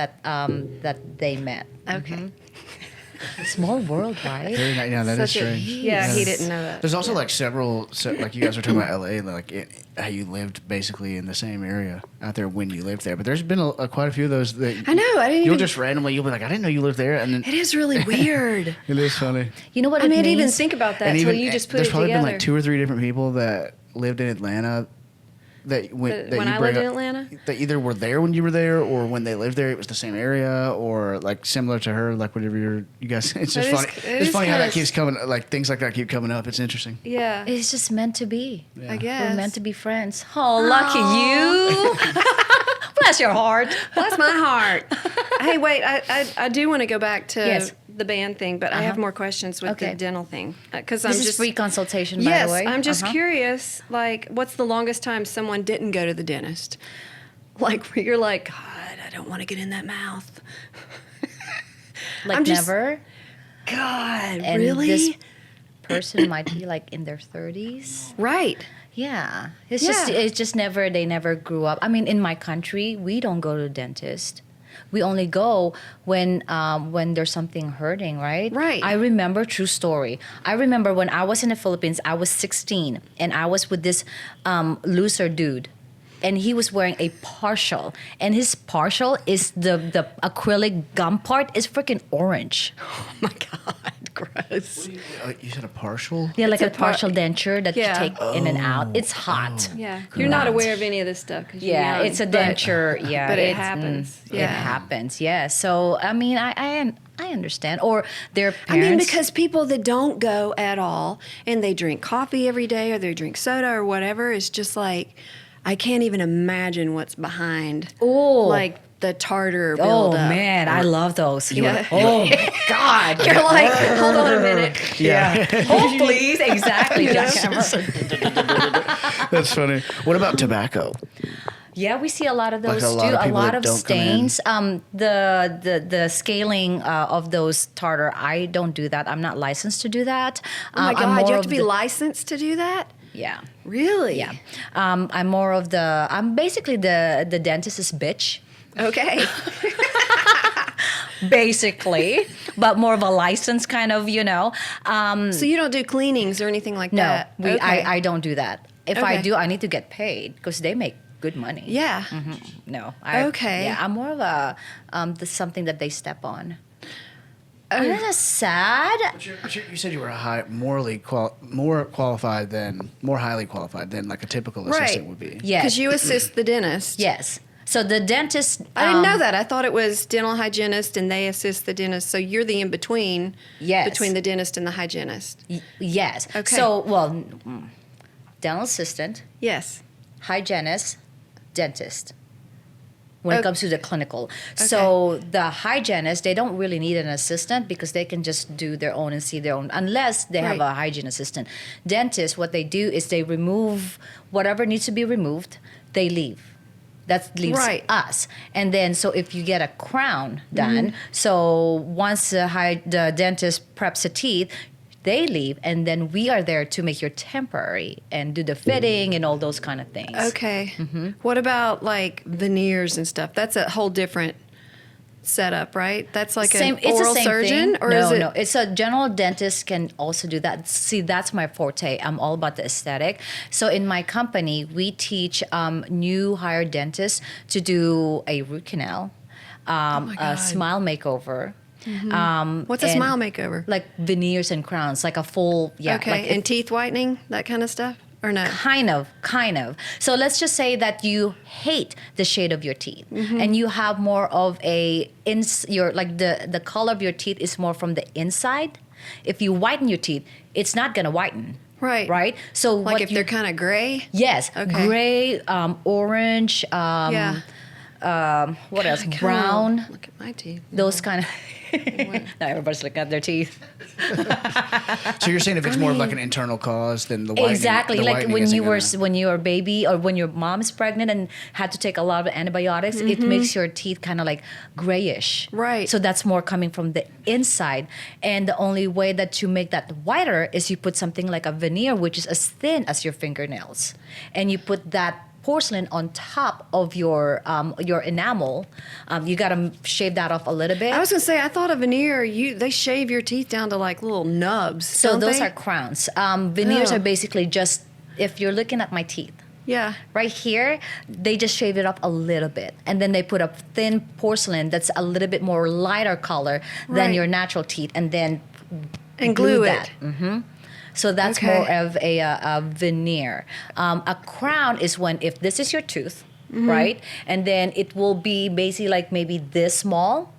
they met. Okay. Small world, right? Very nice. Yeah, that is Such a- strange. yeah, he didn't know that. There's also like several, like you guys were talking about LA, like how you lived basically in the same area out there when you lived there. But there's been quite a few of those that I know. I didn't you'll even. just randomly you'll be like, I didn't know you lived there, and then It is really weird. it is funny. You know what I it didn't even means? think about that And until even you just put there's it probably together. been like 2 or 3 different people that lived in Atlanta that when that when you I bring lived in up, Atlanta? that either were there when you were there, or when they lived there, it was the same area, or like similar to her, like whenever you guys. It's just It is- funny. it It's is funny how that kinda keeps coming. Like things like that keep coming up. It's interesting. Yeah, It's just meant to be. I guess. We're meant to be friends. Oh, lucky you. Bless your heart. Bless my heart. Hey, wait, I do want to go back to Yes. the band thing, but I have more questions with Okay. the dental thing because I'm This is just free consultation, by yes, the way. I'm just curious. Like, what's the longest time someone didn't go to the dentist? Like, where you're like, God, I don't want to get in that mouth. Like I'm just- never. God, And really? this person might be like in their 30s. Right. Yeah. Yeah. It's just never, they never grew up. I mean, in my country, we don't go to the dentist. We only go when there's something hurting, right? Right. I remember, true story. I remember when I was in the Philippines, I was 16 and I was with this loser dude. And he was wearing a partial, and his partial is the acrylic gum part is freaking orange. Oh my God, gross. You said a partial. Yeah, like It's a a par- partial denture that Yeah. you take in and out. It's hot. Yeah, you're not aware of any of this stuff. 'Cause you're Yeah, young, it's a but- denture. Yeah, but it it's, happens. It Yeah. happens. Yeah. So I mean, I understand. Or their I parents. mean, because people that don't go at all and they drink coffee every day or they drink soda or whatever, it's just like, I can't even imagine what's behind. Oh. Like the tartar Oh buildup. man, I love those. Yeah. Oh God. You're like, hold on a minute. Yeah. Oh please, exactly. Jackhammer. That's funny. What about tobacco? Yeah, we see a lot of Like those a lot too. of A people lot that of don't come in. stains. The scaling of those tartar, I don't do that. I'm not licensed to do that. Oh my I'm God, more you have of to be licensed to do that? Yeah. Really? Yeah. I'm more of I'm basically the dentist's bitch. Okay. Basically, but more of a license kind of, So you don't do cleanings or anything like No, that? Okay. I don't do that. If I Okay. do, I need to get paid because they make good money. Yeah. No. Okay. Yeah, I'm more of a something that they step on. Isn't that sad? You said you were more highly qualified than like a typical Right. assistant would be. Yes. Because you assist the dentist. Yes. So the dentist. I didn't know that. I thought it was dental hygienist and they assist the dentist. So you're the in between Yes. between the dentist and the hygienist. Yes. Okay. So, dental assistant, Yes. hygienist, dentist. When it Okay. comes to the clinical. So the hygienist, they don't really need an assistant because they can just do their own and see their own, unless they have Right. a hygiene assistant. Dentists, what they do is they remove whatever needs to be removed, they leave. That leaves Right. us. And then, so if you get a crown done, Mm-hmm. so once the dentist preps the teeth, they leave, and then we are there to make your temporary and do the fitting and all those kind of things. Okay. Mm-hmm. What about like veneers and stuff? That's a whole different setup, right? That's like an It's oral the same surgeon, thing. or no, is it? no. It's a general dentist can also do that. See, that's my forte. I'm all about the aesthetic. So in my company, we teach new hired dentists to do a root canal, my a God. smile makeover. What's a and smile makeover? Like veneers and crowns, like a full okay, like and teeth whitening, that kind of stuff, or no? Kind of. So let's just say that you hate the shade of your teeth, and you have more of the color of your teeth is more from the inside. If you whiten your teeth, it's not gonna whiten. Right. Right. So Like what if they're kind of gray. yes, Okay. gray, orange, Yeah. what else? Kinda Brown. Look at my teeth. Those kind of. Now everybody's looking at their teeth. So you're saying if it's more of like an internal cause than the whitening. Exactly, the like whitening when isn't you were gonna- when you were a baby or when your mom is pregnant and had to take a lot of antibiotics, it makes your teeth kind of like grayish. Right. So that's more coming from the inside, and the only way that to make that whiter is you put something like a veneer, which is as thin as your fingernails, and you put that porcelain on top of your enamel. You got to shave that off a little bit. I was gonna say, I thought a veneer, they shave your teeth down to like little nubs. So don't those they? are crowns. Veneers Oh. are basically just if you're looking at my teeth. Yeah. Right here, they just shave it up a little bit. And then they put a thin porcelain that's a little bit more lighter color than Right. your natural teeth. And then And glue that. it. So that's Okay. more of a veneer. A crown is when if this is your tooth, right? And then it will be basically like maybe this small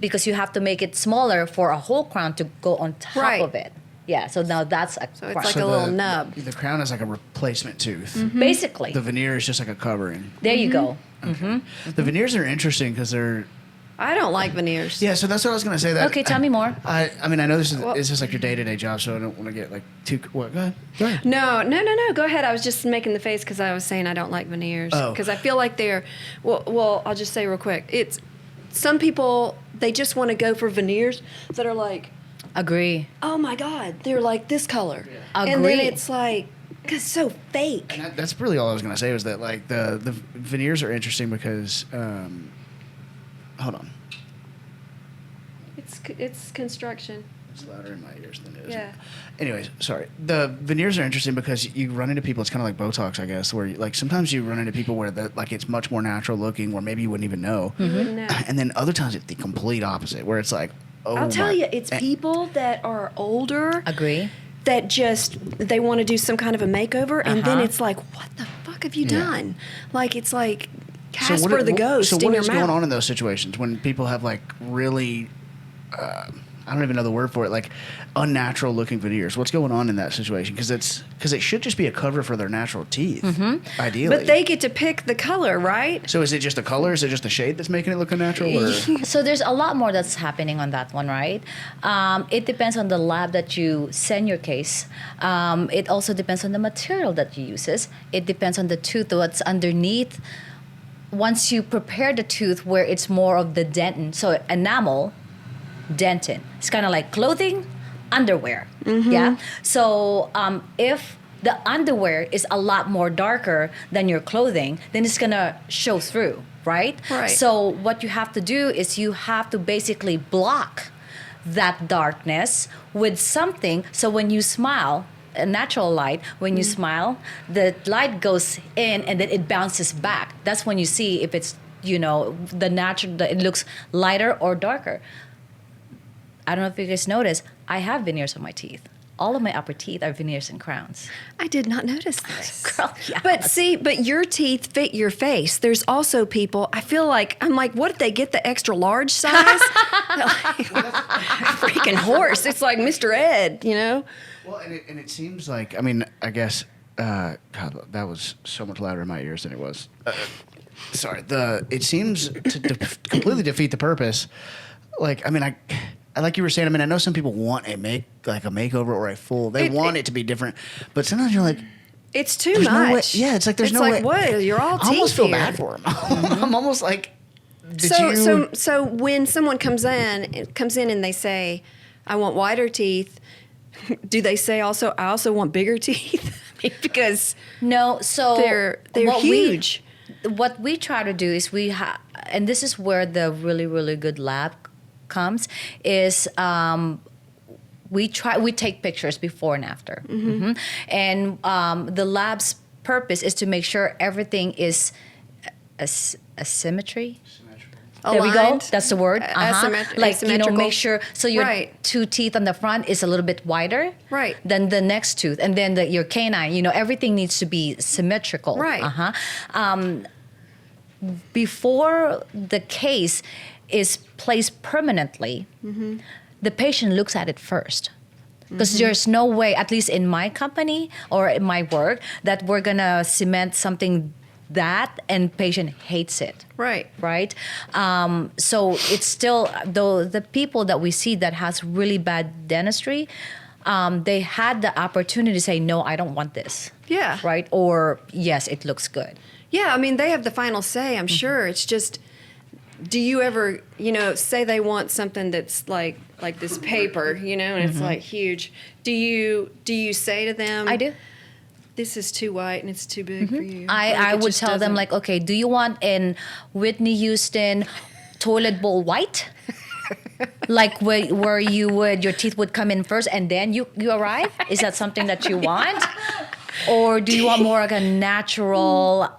because you have to make it smaller for a whole crown to go on top Right. of it. Yeah, so now that's a So it's crown. like a little nub. The crown is like a replacement tooth. Basically. The veneer is just like a covering. There you go. The veneers are interesting because they're. I don't like veneers. Yeah, so that's what I was gonna say. That Okay, tell me more. I mean, I know this is Well- it's just like your day-to-day job, so I don't want to get like too. What? Go ahead. Go ahead. No. Go ahead. I was just making the face because I was saying I don't like veneers Oh. because I feel like they're. Well, I'll just say real quick. It's some people they just want to go for veneers that are like, Agree. oh my God, they're like this color, and then Agreed. it's like, it's so fake. And that's really all I was gonna say was that like the veneers are interesting because hold on, It's construction. it's louder in my ears than it is. Yeah. Anyways, sorry. The veneers are interesting because you run into people. It's kind of like Botox, I guess, where like sometimes you run into people where like it's much more natural looking, where maybe you wouldn't even know, You wouldn't know. and then other times it's the complete opposite, where it's like, oh, I'll tell my- you, it's people that are older Agree. that just they want to do some kind of a makeover, and then Uh-huh. it's like, what the fuck have you Yeah. done? Like it's like So Casper the ghost So in what your is mouth. going on in those situations when people have like really, I don't even know the word for it, like unnatural looking veneers? What's going on in that situation? Because it should just be a cover for their natural teeth, ideally. But they get to pick the color, right? So is it just the color? Is it just the shade that's making it look unnatural? Or? So there's a lot more that's happening on that one, right? It depends on the lab that you send your case. It also depends on the material that you uses. It depends on the tooth, what's underneath. Once you prepare the tooth where it's more of the dentin, so enamel, dentin. It's kind of like clothing, underwear. Yeah. So if the underwear is a lot more darker than your clothing, then it's gonna show through, right? Right. So what you have to do is you have to basically block that darkness with something. So when you smile, a natural light, when you smile, the light goes in and then it bounces back. That's when you see if it's, the natural, it looks lighter or darker. I don't know if you guys notice, I have veneers on my teeth. All of my upper teeth are veneers and crowns. I did not notice this. Girl, yeah. But your teeth fit your face. There's also people, I'm like, what did they get the extra large size? Freaking horse. It's like Mr. Ed, Well, and it seems like, I mean, I guess, God, that was so much louder in my ears than it was. Sorry. It seems to completely defeat the purpose. Like, I mean, I like you were saying, I mean, I know some people want a makeover or a full, they want it to be different, but sometimes you're like, It's too there's no way. much. Yeah, it's like there's it's no like, way. what? You're all teeth I almost feel here. bad for them. I'm almost like, So when someone comes in and they say, I want wider teeth, do they say also, I also want bigger teeth? Because No, so they're what huge. What we try to do is and this is where the really, really good lab comes, is we take pictures before and after. And the lab's purpose is to make sure everything is a symmetry. There we go. Aligned. That's the word. Asymmetrical. Make sure so your Right. two teeth on the front is a little bit wider, Right. than the next tooth, and then your canine. Everything needs to be symmetrical. Right. Before the case is placed permanently, the patient looks at it first. Because there's no way, at least in my company or in my work, that we're gonna cement something that and patient hates it. Right. Right? So it's still, though the people that we see that has really bad dentistry, they had the opportunity to say, no, I don't want this. Yeah. Right? Or, yes, it looks good. Yeah, I mean, they have the final say, I'm sure. It's just, do you ever, say they want something that's like this paper, and it's like huge. Do you say to them, I do. this is too white and it's too big for you? I It would just tell them, doesn't- like, okay, do you want in Whitney Houston toilet bowl white? Like where your teeth would come in first and then you arrive? Is that something that you want? Or do you want more like a natural,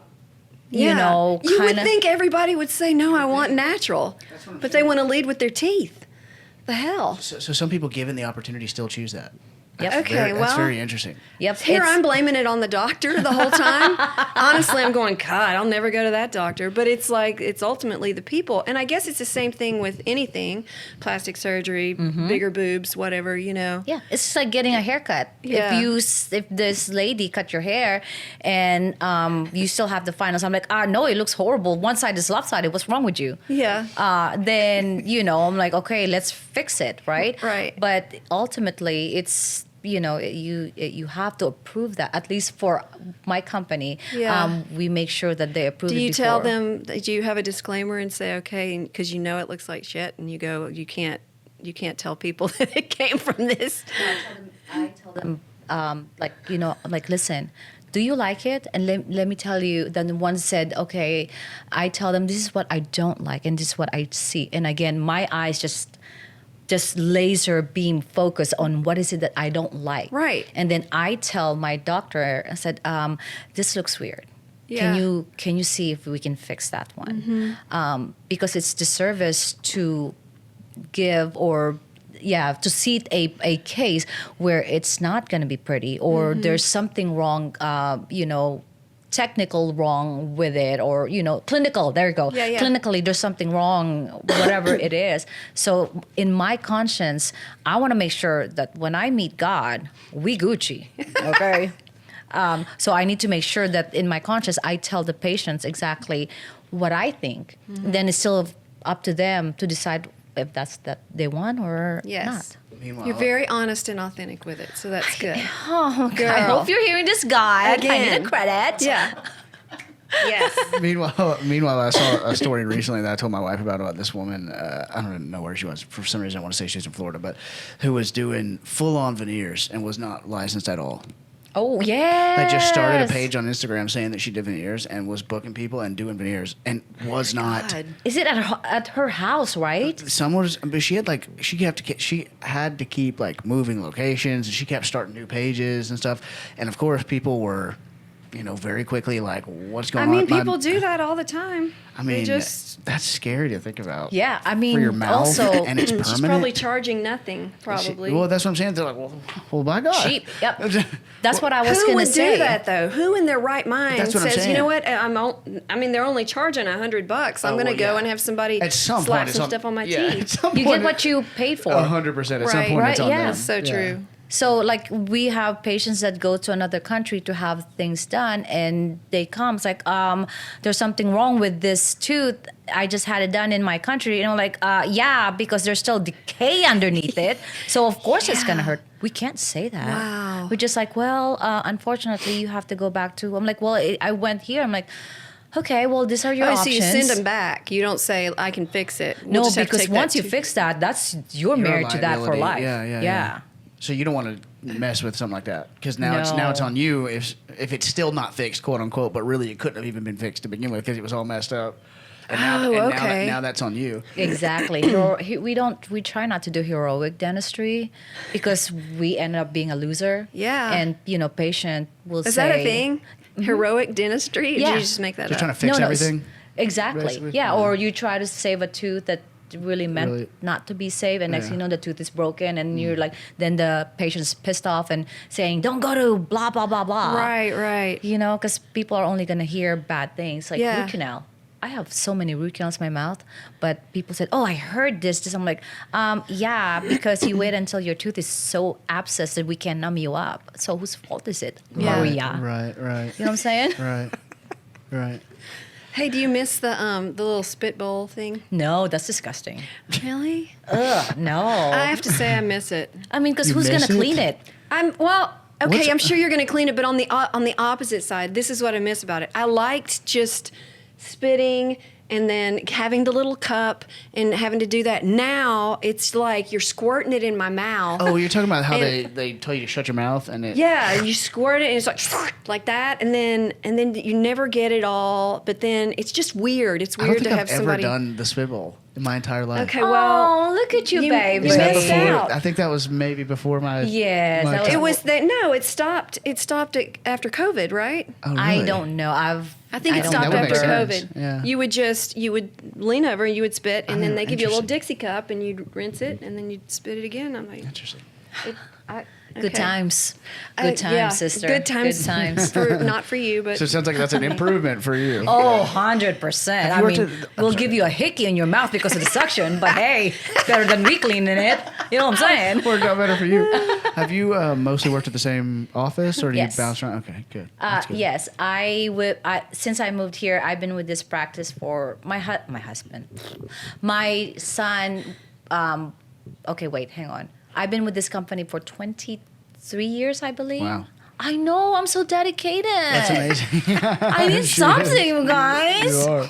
You would kind of... think everybody would say, no, I want natural. But they want to lead with their teeth. The hell? so some people given the opportunity still choose that. Yep. Okay, That's well, very interesting. Yep. here it's- I'm blaming it on the doctor the whole time. Honestly, I'm going, God, I'll never go to that doctor. But it's like, it's ultimately the people. And I guess it's the same thing with anything, plastic surgery, bigger boobs, whatever, you know. Yeah, it's just like getting a haircut. Yeah. If this lady cut your hair and you still have the finals, I'm like, no, it looks horrible. One side is lopsided. What's wrong with you? Yeah. Then I'm like, okay, let's fix it, right? Right. But ultimately, it's you have to approve that. At least for my company, Yeah. we make sure that they approve. Do it you tell before. them, do you have a disclaimer and say, okay, because you know it looks like shit, and you go, you can't tell people that it came from this? I tell them, like, listen, do you like it? And let me tell you, then the one said, okay, I tell them, this is what I don't like, and this is what I see. And again, my eyes just laser beam focus on what is it that I don't like. Right. And then I tell my doctor, I said, this looks weird. Yeah. Can you see if we can fix that one? Because it's disservice to give to seat a case where it's not going to be pretty or there's something wrong, technical wrong with it, or clinical, there you go. Yeah. Clinically there's something wrong, whatever it is. So in my conscience, I want to make sure that when I meet God, we Gucci, okay? So I need to make sure that in my conscience I tell the patients exactly what I think. Then it's still up to them to decide if that's that they want or Yes. not. Meanwhile, You're very honest and authentic with it, so that's good. Oh, Girl. I hope you're hearing this, God. I Again. need a credit. Yeah. Yes. Meanwhile, I saw a story recently that I told my wife about this woman. I don't even know where she was. For some reason, I want to say she's in Florida, but who was doing full-on veneers and was not licensed at all. Oh, yeah. That just started a page on Instagram saying that she did veneers and was booking people and doing veneers and was not. God. Is it at her house, right? But she had to keep like moving locations, and she kept starting new pages and stuff. And of course, people were, very quickly like, "What's going I on?" mean, people do that all the time. I mean, They just, that's scary to think about. Yeah, I mean, for your mouth, also, and it's permanent. she's probably charging nothing, probably. Well, that's what I'm saying. They're like, well, by God, cheap. Yep. That's what I was Who going to would say. do that though? Who in their right mind That's what I'm says, saying. you know what? They're only charging $100. I'm going to go and have somebody At some slap point, some stuff on my at teeth. some You point, get what you paid for. 100%. At some Right, point, right, it's on yeah. them. That's so true. So, like, we have patients that go to another country to have things done, and they come. It's like, there's something wrong with this tooth. I just had it done in my country. And I'm like, yeah, because there's still decay underneath it. So, of course, it's going to hurt. We can't say that. Wow. We're just like, well, unfortunately, you have to go back to. I'm like, well, I went here. I'm like, okay, well, these are your So options. you send them back. You don't say, I can fix it. We'll No, just have to because take once that you to- fix that, you're Your married to that for liability. life. Yeah. So you don't want to mess with something like that because now it's on you if it's still not fixed, quote unquote, but really it couldn't have even been fixed to begin with because it was all messed up. And now that's on you. Exactly. We try not to do heroic dentistry because we end up being a loser. Yeah. And patient will say. Is that a thing? Heroic dentistry? Or Yeah. did you just make that Just up? trying to fix No, everything. Exactly. Basically? Yeah. Yeah. Or you try to save a tooth that really meant not to be saved, and next thing you know the tooth is broken, and you're like, then the patient's pissed off and saying, don't go to blah blah blah blah. Right. Because people are only gonna hear bad things like Yeah. root canal. I have so many root canals in my mouth, but people said, oh, I heard this. I'm like, yeah, because you wait until your tooth is so abscessed that we can numb you up. So whose fault is it? Yeah. Maria. Right. You know what I'm saying? Right. Hey, do you miss the little spit bowl thing? No, that's disgusting. Really? Ugh, no. I have to say I miss it. I mean, because You who's going miss to it? clean it? Okay, I'm sure you're going to clean it, but on the opposite side, this is what I miss about it. I liked just spitting and then having the little cup and having to do that. Now it's like you're squirting it in my mouth. Oh, you're talking about how And- they tell you to shut your mouth and it. Yeah, you squirt it and it's like that, and then you never get it all. But then it's just weird. It's I don't weird think to have I've somebody. ever done the spitball in my entire life. Okay, well, Oh, look at you, baby. you Was that missed before? out. I think that was maybe before my. Yes, my that was- time. It was that. No, it stopped. It stopped after COVID, right? Oh, really? I don't know. I think it don't stopped know. That would after make COVID. sense. Yeah. You would lean over and you would spit, and then Oh, they give you a little interesting. Dixie cup, and you'd rinse it, and then you'd spit it again. I'm like, Interesting. Good times. Yeah, Good times, sister. Good times. Good times. Not for you, but So it sounds like that's an improvement for you. Oh, 100%. Have I you worked mean, at- we'll give you a hickey in your mouth because of the suction, but hey, it's better than we cleaning it. You know what I'm saying? Worked out better for you. Have you mostly worked at the same office, or do Yes. you bounce around? Okay, good. That's good. Yes, since I moved here, I've been with this practice for my husband, my son. Okay, wait, hang on. I've been with this company for 23 years, I believe. Wow. I know, I'm so dedicated. That's amazing. I need something, you guys. You are.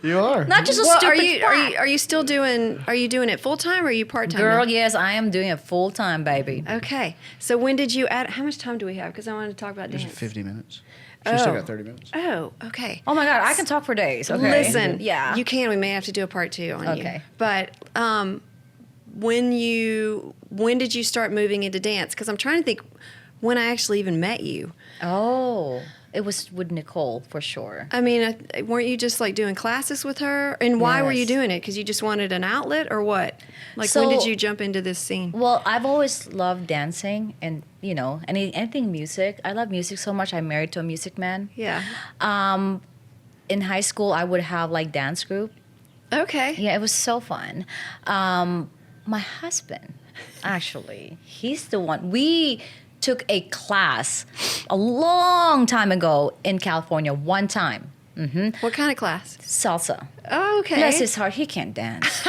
You are. Not just a well, stupid are you still doing? Are you doing it full time or are you part time? girl. Yes, I am doing it full time, baby. Okay. So when did you add? How much time do we have? Because I want to talk about There's dance. 50 minutes. She's still Oh. got 30 minutes. Oh, okay. Oh my God, I can talk for days. Okay. Listen, Yeah. you can. We may have to do a part 2 on you. Okay. But when did you start moving into dance? Because I'm trying to think when I actually even met you. Oh, it was with Nicole for sure. I mean, weren't you just like doing classes with her? And why were you Yes. doing it? Because you just wanted an outlet, or what? Like, So- when did you jump into this scene? Well, I've always loved dancing and, anything music. I love music so much. I'm married to a music man. Yeah. In high school, I would have like dance group. Okay. Yeah, it was so fun. My husband, actually, he's the one. We took a class a long time ago in California, one time. What kind of class? Salsa. Oh, okay. Bless his heart, he can't dance.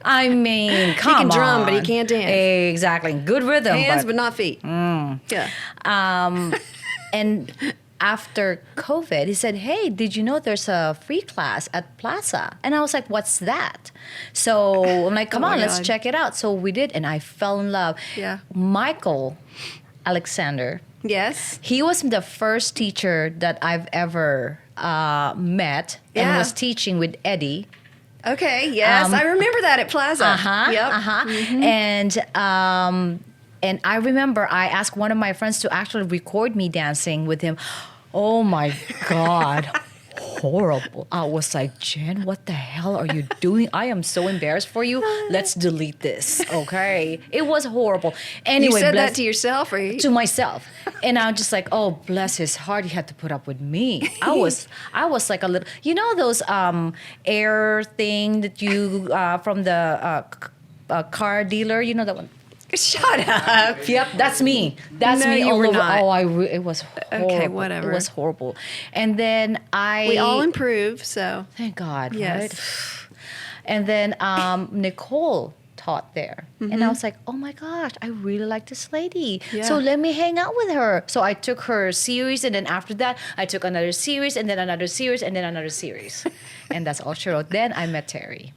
I mean, come can on. drum, but he can't dance. Exactly. Good rhythm. Hands, but not feet. Yeah. And after COVID, he said, "Hey, did you know there's a free class at Plaza?" And I was like, "What's that?" So I'm like, "Come Oh my on, let's God. check it out." So we did, and I fell in love. Yeah. Michael Alexander, Yes. he was the first teacher that I've ever met and Yeah. was teaching with Eddie. Okay. Yes, I remember that at Plaza. Yep. And I remember I asked one of my friends to actually record me dancing with him. Oh my God. Horrible. I was like, Jen, what the hell are you doing? I am so embarrassed for you. Let's delete this. Okay. It was horrible. Anyway, You said bless- that to yourself, or you? to myself, and I'm just like, oh, bless his heart, he had to put up with me. I was like a little, those air thing that you from the car dealer, that one. Shut up. Yep, that's me. That's No, me you all were over. not. Oh, it was horrible. Okay, whatever. It was horrible. And then We all improve, so. thank God, Yes. right? And then Nicole taught there. And I was like, oh my gosh, I really like this lady. Yeah. So let me hang out with her. So I took her series, and then after that, I took another series, and then another series, and then another series. And that's all she wrote. Then I met Terry.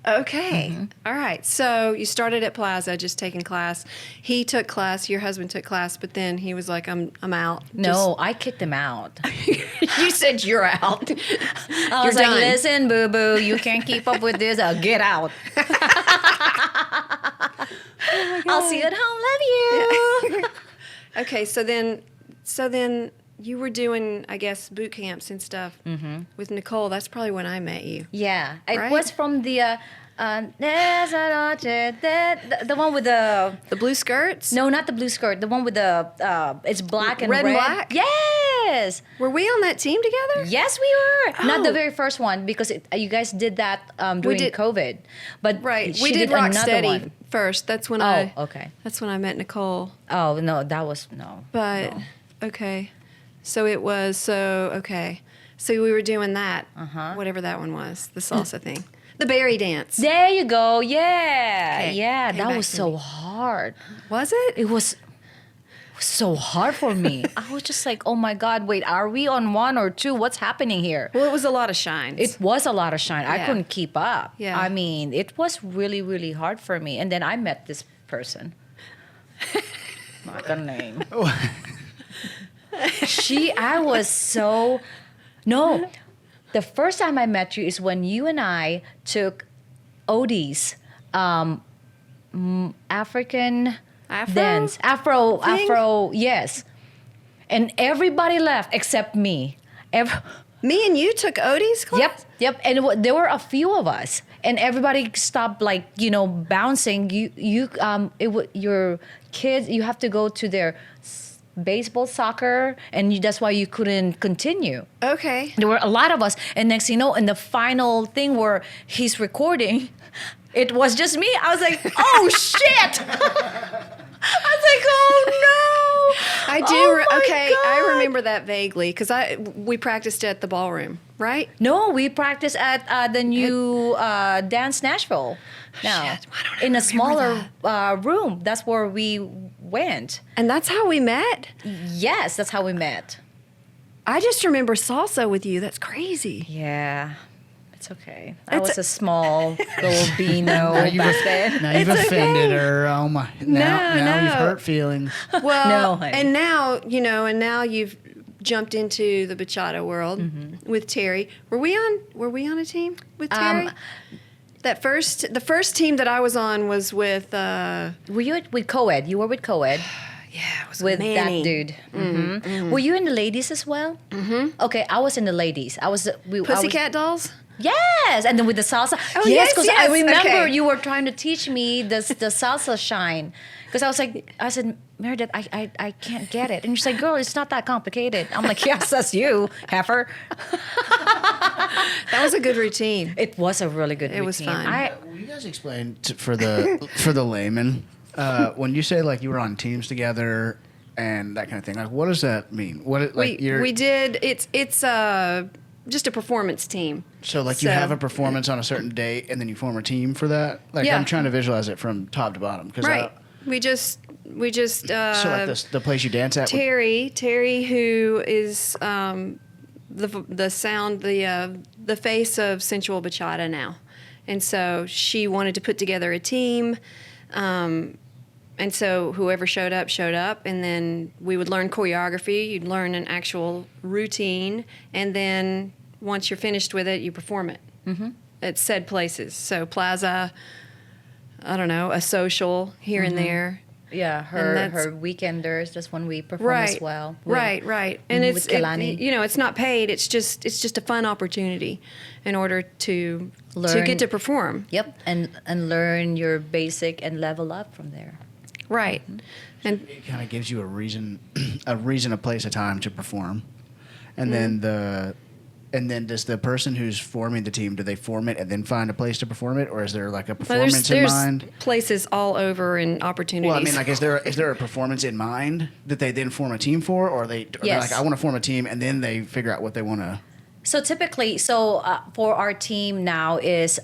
Okay. All right. So you started at Plaza, just taking class. He took class. Your husband took class, but then he was like, "I'm out." No, I kicked him out. You said you're out. I was You're like, done. listen, boo-boo, you can't keep up with this. I'll get out. I'll see you at home. Love you. Okay. So then you were doing, I guess, boot camps and stuff with Nicole. That's probably when I met you. Yeah, it Right? was from the one with the The blue skirts. no, not the blue skirt. The one with the it's black and Red red. and black? Yes, Were we on that team together? yes, we were. Not the Oh. very first one because you guys did that during did- COVID, but Right. she We did another Rocksteady one. first. That's when Oh, okay. That's when I met Nicole. Oh no, that was no. But no. okay, so it was okay. So we were doing that, whatever that one was, the salsa thing, the berry dance. There you go. Yeah, Okay, yeah. came That back was to so me. hard. Was it? It was so hard for me. I was just like, oh my God, wait, are we on 1 or 2? What's happening here? Well, it was a lot of shines. It was a lot of shine. I Yeah. couldn't keep up. Yeah. I mean, it was really, really hard for me. And then I met this person. Not gonna name. I was so, no. The first time I met you is when you and I took Odie's African Afro? dance. thing? Afro, yes. And everybody left except me. Me and you took Odie's class? Yep. And there were a few of us, and everybody stopped, like, bouncing. Your kids, you have to go to their baseball, soccer, and that's why you couldn't continue. Okay. There were a lot of us, and next thing you know, in the final thing where he's recording, it was just me. I was like, oh shit! I was like, oh no! I do. Oh my Okay, God. I remember that vaguely because we practiced at the ballroom, right? No, we practiced at the new Dance Nashville. Now, Shit, why don't I in a remember smaller room. That's where we went. And that's how we met. Yes, that's how we met. I just remember salsa with you. That's crazy. Yeah, it's okay. I It's was a small little beano Now you've, back then. now you've It's offended okay. her. Oh my! Now No, you've no. hurt feelings. Well, No, honey. and now you've jumped into the bachata world with Terry. Were we on a team with Terry? The first team that I was on was with Were you with co-ed? You were with co-ed it was with Manny. that dude. Were you in the ladies as well? Okay, I was in the ladies. I was Pussycat Dolls. Yes, and then with the salsa. Oh, yes, yes, because yes, I remember okay. you were trying to teach me the salsa shine. Because I said, Meredith, I can't get it. And she's like, girl, it's not that complicated. I'm like, yes, that's you, heifer. That was a good routine. It was a really good routine. was fun. Will you guys explain for the layman when you say like you were on teams together and that kind of thing? Like, what does that mean? We did. It's just a performance team. So like you have a performance on a certain date and then you form a team for that. Like Yeah. I'm trying to visualize it from top to bottom because Right. We just. so like the place you dance at. Terry, who is the sound, the face of sensual bachata now, and so she wanted to put together a team, and so whoever showed up, and then we would learn choreography. You'd learn an actual routine, and then once you're finished with it, you perform it at said places. So Plaza, I don't know, a social here and there. Yeah, And her weekenders. That's when we perform as well. with- Right. And with it's Kalani. it's not paid. It's just a fun opportunity in order to Learn. get to perform. Yep, and learn your basic and level up from there. Right. And It kind of gives you a reason, a place, a time to perform, and then does the person who's forming the team, do they form it and then find a place to perform it, or is there like a performance in there's mind? places all over and opportunities. Well, I mean, like, is there a performance in mind that they then form a team for, or they're Yes. like, I want to form a team, and then they figure out what they want to. So typically, for our team now is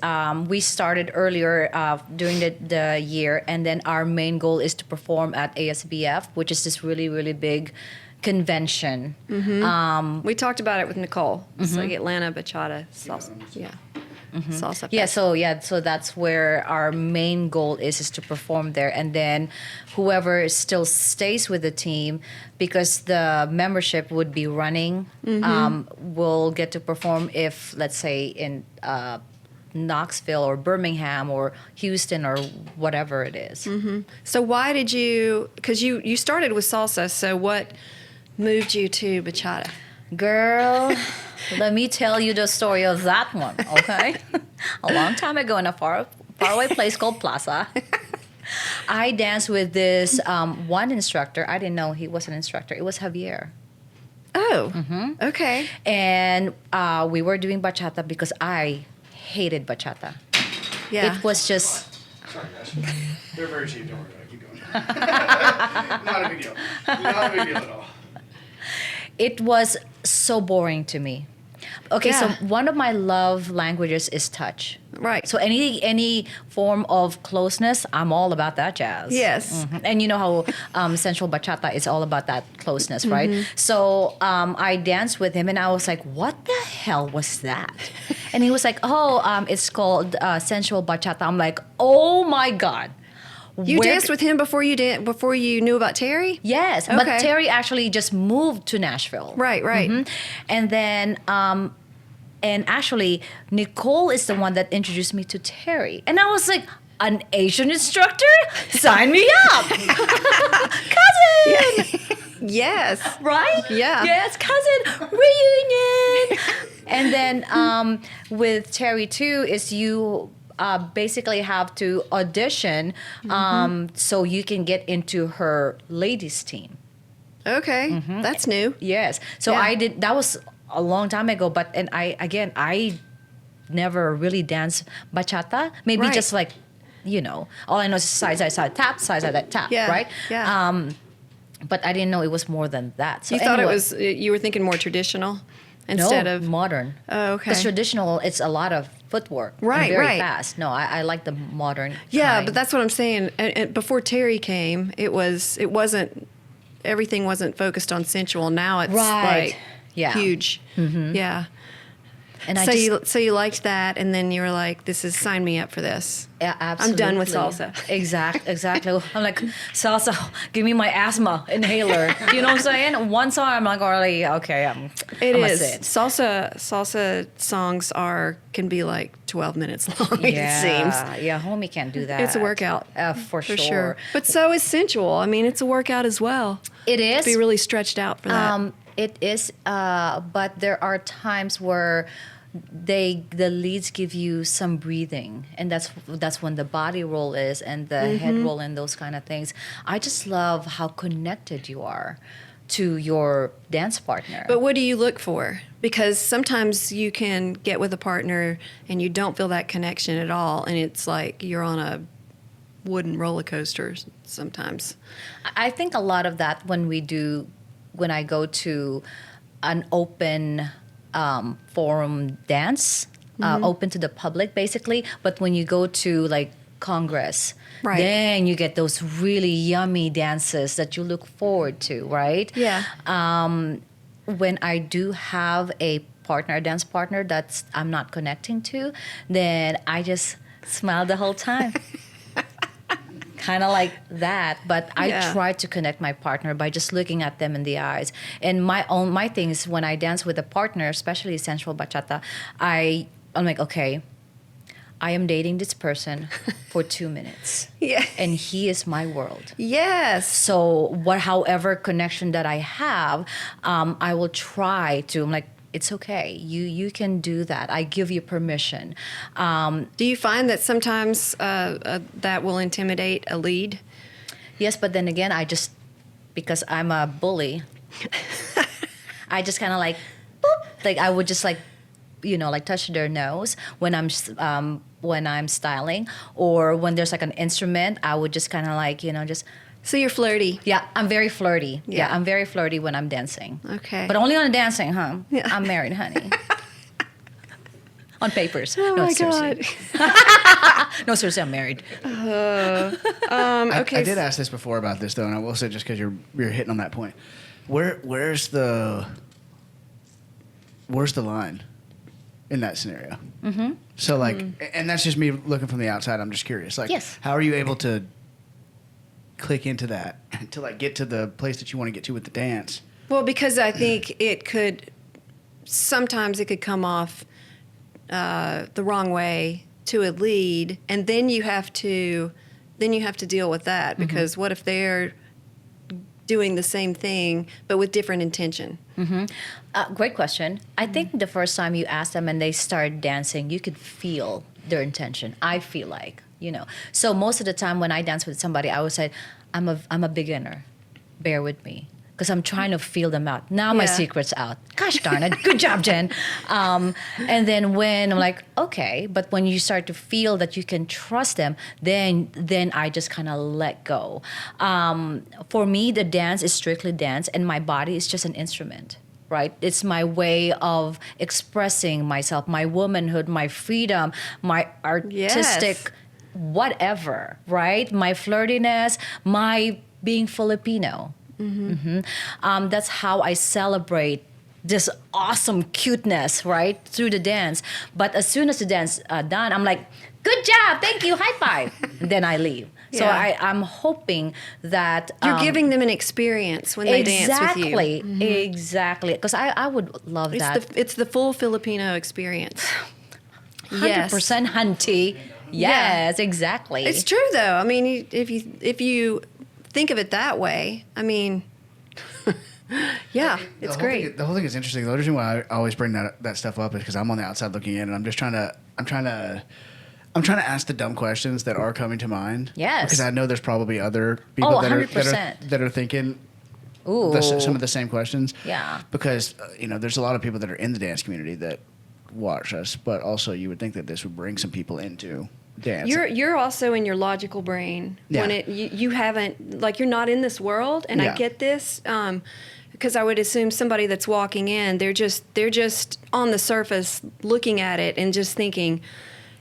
we started earlier during the year, and then our main goal is to perform at ASBF, which is this really, really big convention. we talked about it with Nicole. It's like Atlanta Bachata Salsa. Yeah. Salsa. Yeah, Fest. so that's where our main goal is to perform there, and then whoever still stays with the team, because the membership would be running, will get to perform if, let's say, in Knoxville or Birmingham or Houston or whatever it is. So why did you? Because you started with salsa. So what moved you to bachata? Girl, let me tell you the story of that one, okay? A long time ago in a faraway place called Plaza, I danced with this one instructor. I didn't know he was an instructor. It was Javier. Oh. Okay. And we were doing bachata because I hated bachata. Yeah. It was just... Sorry, guys. They're very cheap. Don't worry about it. Keep going. Not a big deal. Not a big deal at all. It was so boring to me. Okay, Yeah. so one of my love languages is touch. Right. So any form of closeness, I'm all about that jazz. Yes. And you know how sensual bachata is all about that closeness, right? So I danced with him, and I was like, "What the hell was that?" And he was like, "Oh, it's called sensual bachata." I'm like, "Oh my god." You Where danced with him before you knew about Terry? Yes, but Okay. Terry actually just moved to Nashville. Right. And then, and actually, Nicole is the one that introduced me to Terry. And I was like, an Asian instructor? Sign me up! Cousin! Yes. Right? Yeah. Yes, cousin, reunion! And then with Terry, too, is you basically have to audition so you can get into her ladies team. Okay, that's new. Yes. So Yeah. I did. That was a long time ago. But and I never really danced bachata. Maybe Right. just like, all I know is side tap, side tap. Yeah, Right. yeah. But I didn't know it was more than that. So You thought it anyway, was, you were thinking more traditional instead no, of. modern. Oh, okay. Because traditional, it's a lot of footwork. and Right, very right. fast. No, I like the modern. Yeah, kind. but that's what I'm saying. And before Terry came, it wasn't, everything wasn't focused on sensual. Now it's Right. like Yeah. huge. Yeah. And I So you liked that, and then you were like, "This is sign me up for this." Yeah, I'm absolutely. done with salsa. Exactly. I'm like, salsa, give me my asthma inhaler. You know what I'm saying? One song, I'm like, already, okay, It I'm is. Sit. Salsa songs can be like 12 minutes long. It seems. Yeah, homie can't do that. It's a workout. For sure. But so is sensual. I mean, it's a workout as well. It is. Be really stretched out for that. It is, but there are times where the leads give you some breathing, and that's when the body roll is and the head roll and those kind of things. I just love how connected you are to your dance partner. But what do you look for? Because sometimes you can get with a partner and you don't feel that connection at all, and it's like you're on a wooden roller coaster sometimes. I think a lot of that when I go to an open forum dance, open to the public basically. But when you go to like Congress, Right. then you get those really yummy dances that you look forward to, right? Yeah. When I do have a dance partner that's I'm not connecting to, then I just smile the whole time. Kind of like that, but I Yeah. try to connect my partner by just looking at them in the eyes. And my thing is when I dance with a partner, especially sensual bachata, I'm like, okay, I am dating this person for 2 minutes, Yeah. and he is my world. Yes. So however connection that I have, I will try to. I'm like, it's okay. You can do that. I give you permission. Do you find that sometimes that will intimidate a lead? Yes, but then again, because I'm a bully, I just kind of like, boop, like I would just like, like touch their nose when I'm styling, or when there's like an instrument, I would just kind of like, just. So you're flirty. Yeah, I'm very flirty. Yeah. Yeah, I'm very flirty when I'm dancing. Okay. But only on dancing, huh? Yeah. I'm married, honey. On papers. Oh no, my seriously. God. No, seriously, I'm married. Okay. I did ask this before about this though, and I will say just because you're hitting on that point, where's the line in that scenario? Mm-hmm. So like, and that's just me looking from the outside. I'm just curious. Like, Yes. how are you able to click into that to like get to the place that you want to get to with the dance? Well, because I think sometimes it could come off the wrong way to a lead, and then you have to deal with that, because what if they're doing the same thing but with different intention? Great question. I think the first time you asked them and they started dancing, you could feel their intention. I feel like, So most of the time when I dance with somebody, I would say, I'm a beginner. Bear with me. Because I'm trying to feel them out. Now my Yeah. secret's out. Gosh darn it. Good job, Jen. And then when I'm like, okay, but when you start to feel that you can trust them, then I just kind of let go. For me, the dance is strictly dance, and my body is just an instrument. Right? It's my way of expressing myself, my womanhood, my freedom, my artistic whatever, right? My flirtiness, my being Filipino. That's how I celebrate this awesome cuteness, right? Through the dance. But as soon as the dance done, I'm like, good job, thank you, high five. And then I leave. So Yeah. I'm hoping that You're giving them an experience when they dance with you. Exactly. Because I would love that. It's the full Filipino experience. 100% hunty. Yes, exactly. It's true though. I mean, if you think of it that way, I mean, yeah, it's great. The whole thing is interesting. The reason why I always bring that stuff up is because I'm on the outside looking in, and I'm trying to I'm trying to ask the dumb questions that are coming to mind. Yes. Because I know there's probably other people Oh, that are 100%. that are thinking Ooh. some of the same questions. Yeah. Because there's a lot of people that are in the dance community that watch us, but also you would think that this would bring some people into dance. You're also in your logical brain Yeah. when you haven't, like, you're not in this world, and Yeah. I get this because I would assume somebody that's walking in, they're just on the surface looking at it and just thinking,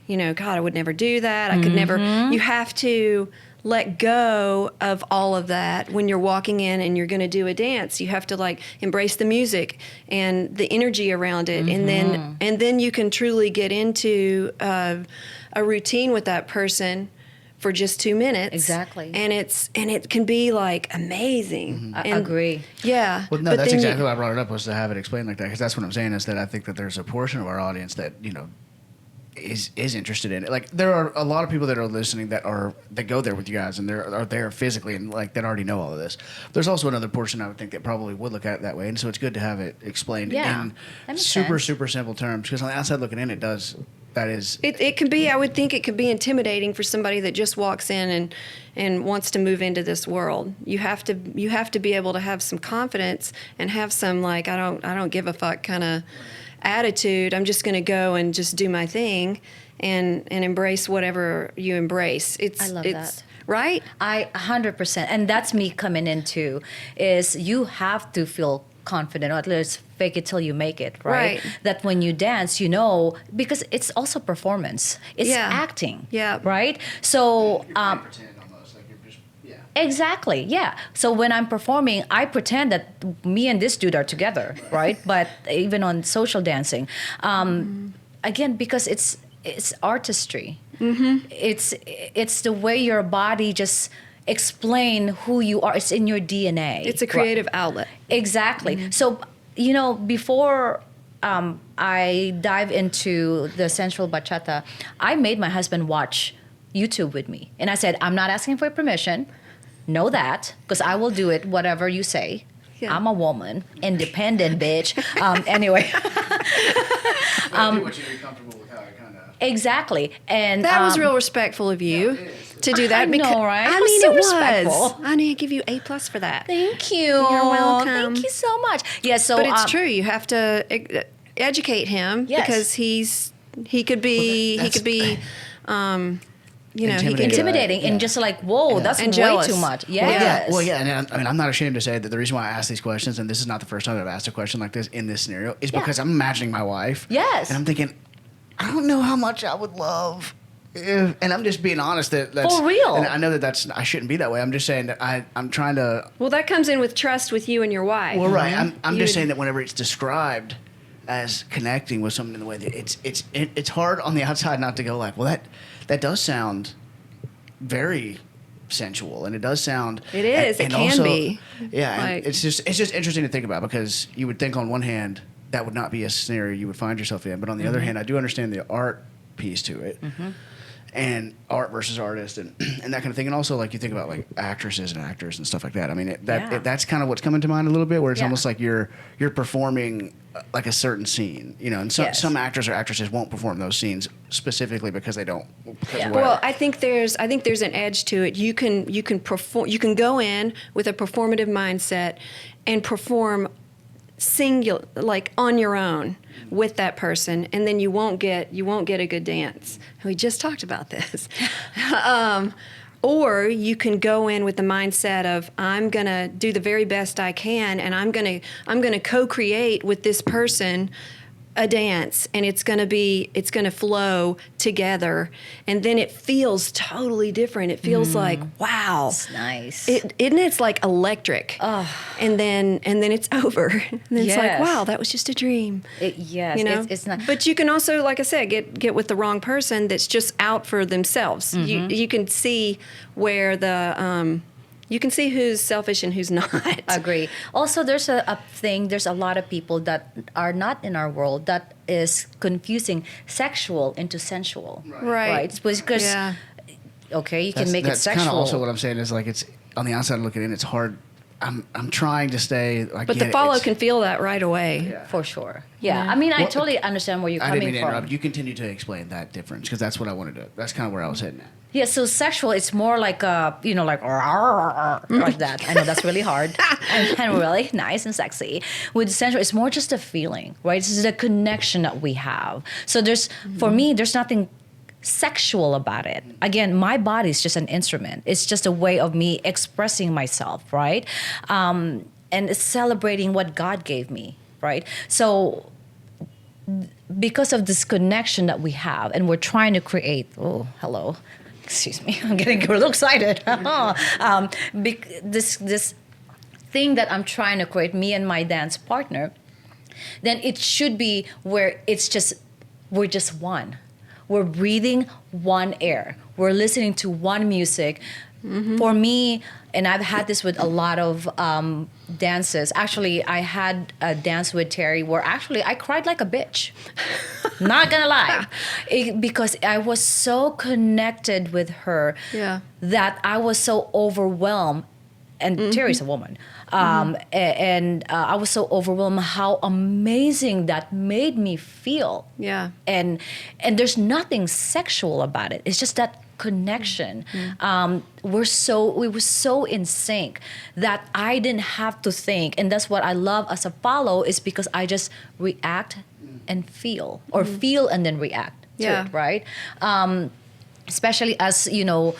God, I would never do that. I could never. You have to let go of all of that when you're walking in and you're going to do a dance. You have to like embrace the music and the energy around it, and then you can truly get into a routine with that person for just 2 minutes. Exactly. And it can be like amazing. I And- agree. Yeah. Well, no, but that's then exactly why I brought it up, was to have it explained like that, because that's what I'm saying, is that I think that there's a portion of our audience that is interested in it. Like, there are a lot of people that are listening that go there with you guys, and are there physically, and like that already know all of this. There's also another portion I would think that probably would look at it that way, and so it's good to have it explained Yeah, in that makes super sense. super simple terms, because on the outside looking in, that is It can be, I would think it could be intimidating for somebody that just walks in and wants to move into this world. You have to be able to have some confidence and have some like I don't give a fuck kind of attitude. I'm just going to go and just do my thing and embrace whatever you embrace. I love that. Right? I 100%, and that's me coming into, is you have to feel confident, or at least fake it till you make it, right? Right. That when you dance, because it's also performance, it's Yeah. acting, Yeah. right? So pretend almost like you're just exactly, yeah. So when I'm performing, I pretend that me and this dude are together, right? But even on social dancing, again, because it's artistry. It's the way your body just explain who you are. It's in your DNA. It's a creative outlet. Exactly. So, before I dive into the sensual bachata, I made my husband watch YouTube with me. And I said, I'm not asking for permission. Know that, because I will do it, whatever you say. Yeah. I'm a woman, independent bitch. Anyway, do what you be comfortable with, how it kind of. exactly. And That was real respectful of you to do that. I know, right? I It was mean, so it respectful. was. I need to give you A+ for that. Thank you. You're welcome. Thank you so much. Yeah. So, But it's true. You have to educate him Yes. because he could be he could Intimidating. intimidating and just like, whoa, that's And way jealous. too much. Well, Yes. Well, yeah, and I mean, I'm not ashamed to say that the reason why I ask these questions, and this is not the first time that I've asked a question like this in this scenario, is Yeah. because I'm imagining my wife. Yes. And I'm thinking, I don't know how much I would love. And I'm just being honest that's For real. And I know that I shouldn't be that way. I'm just saying that I'm trying to. Well, that comes in with trust with you and your wife. Well, right. I'm You just would- saying that whenever it's described as connecting with someone in the way that it's hard on the outside not to go like, well, that does sound very sensual, and it does sound. It is. And It can also, be. Yeah, and Like- it's just interesting to think about, because you would think on one hand that would not be a scenario you would find yourself in, but on the other hand, I do understand the art piece to it. And art versus artist, and that kind of thing, and also like you think about like actresses and actors and stuff like that. I mean, that's kind of what's coming to mind a little bit, where it's Yeah. almost like you're performing like a certain scene, and Yes. some actors or actresses won't perform those scenes specifically because they don't. Because Yeah. of Well, whatever. I think there's an edge to it. You can perform. You can go in with a performative mindset and perform singular, like on your own with that person, and then you won't get a good dance. We just talked about this. Or you can go in with the mindset of, I'm gonna do the very best I can, and I'm gonna co-create with this person a dance, and it's gonna flow together, and then it feels totally different. It feels like, wow, It's nice. it's like electric. And then it's over. And then it's like, Yes. wow, that was just a dream. Yes, You know, it's not. But you can also, like I said, get with the wrong person that's just out for themselves. You can see where you can see who's selfish and who's not. Agree. Also, there's there's a lot of people that are not in our world that is confusing sexual into sensual. Right. It's because, Yeah. okay, you can make it that's kind sexual. of also what I'm saying is like, it's on the outside looking in, it's hard I'm trying to stay. But the follow can feel that right away. Yeah. For sure. Yeah. I mean, I totally understand where you're I coming didn't mean to from. interrupt. You continue to explain that difference because that's what I wanted to. That's kind of where I was heading at. Yeah, so sexual, it's more like like like that. I know that's really hard and really nice and sexy. With sensual, it's more just a feeling, right? This is the connection that we have. So for me, there's nothing sexual about it. Again, my body is just an instrument. It's just a way of me expressing myself, right? And it's celebrating what God gave me, right? So because of this connection that we have and we're trying to create, excuse me, I'm getting a little excited. This thing that I'm trying to create, me and my dance partner, then it should be where we're just one. We're breathing one air. We're listening to one music. Mm-hmm. For me, and I've had this with a lot of dances. Actually, I had a dance with Terry where actually I cried like a bitch. Not gonna lie. Because I was so connected with her that I was so overwhelmed. And Terry's a woman. And I was so overwhelmed how amazing that made me feel. Yeah. And there's nothing sexual about it. It's just that connection. We were so in sync that I didn't have to think. And that's what I love as a follow, is because I just react and feel, or feel and then react to it, right? Especially as women,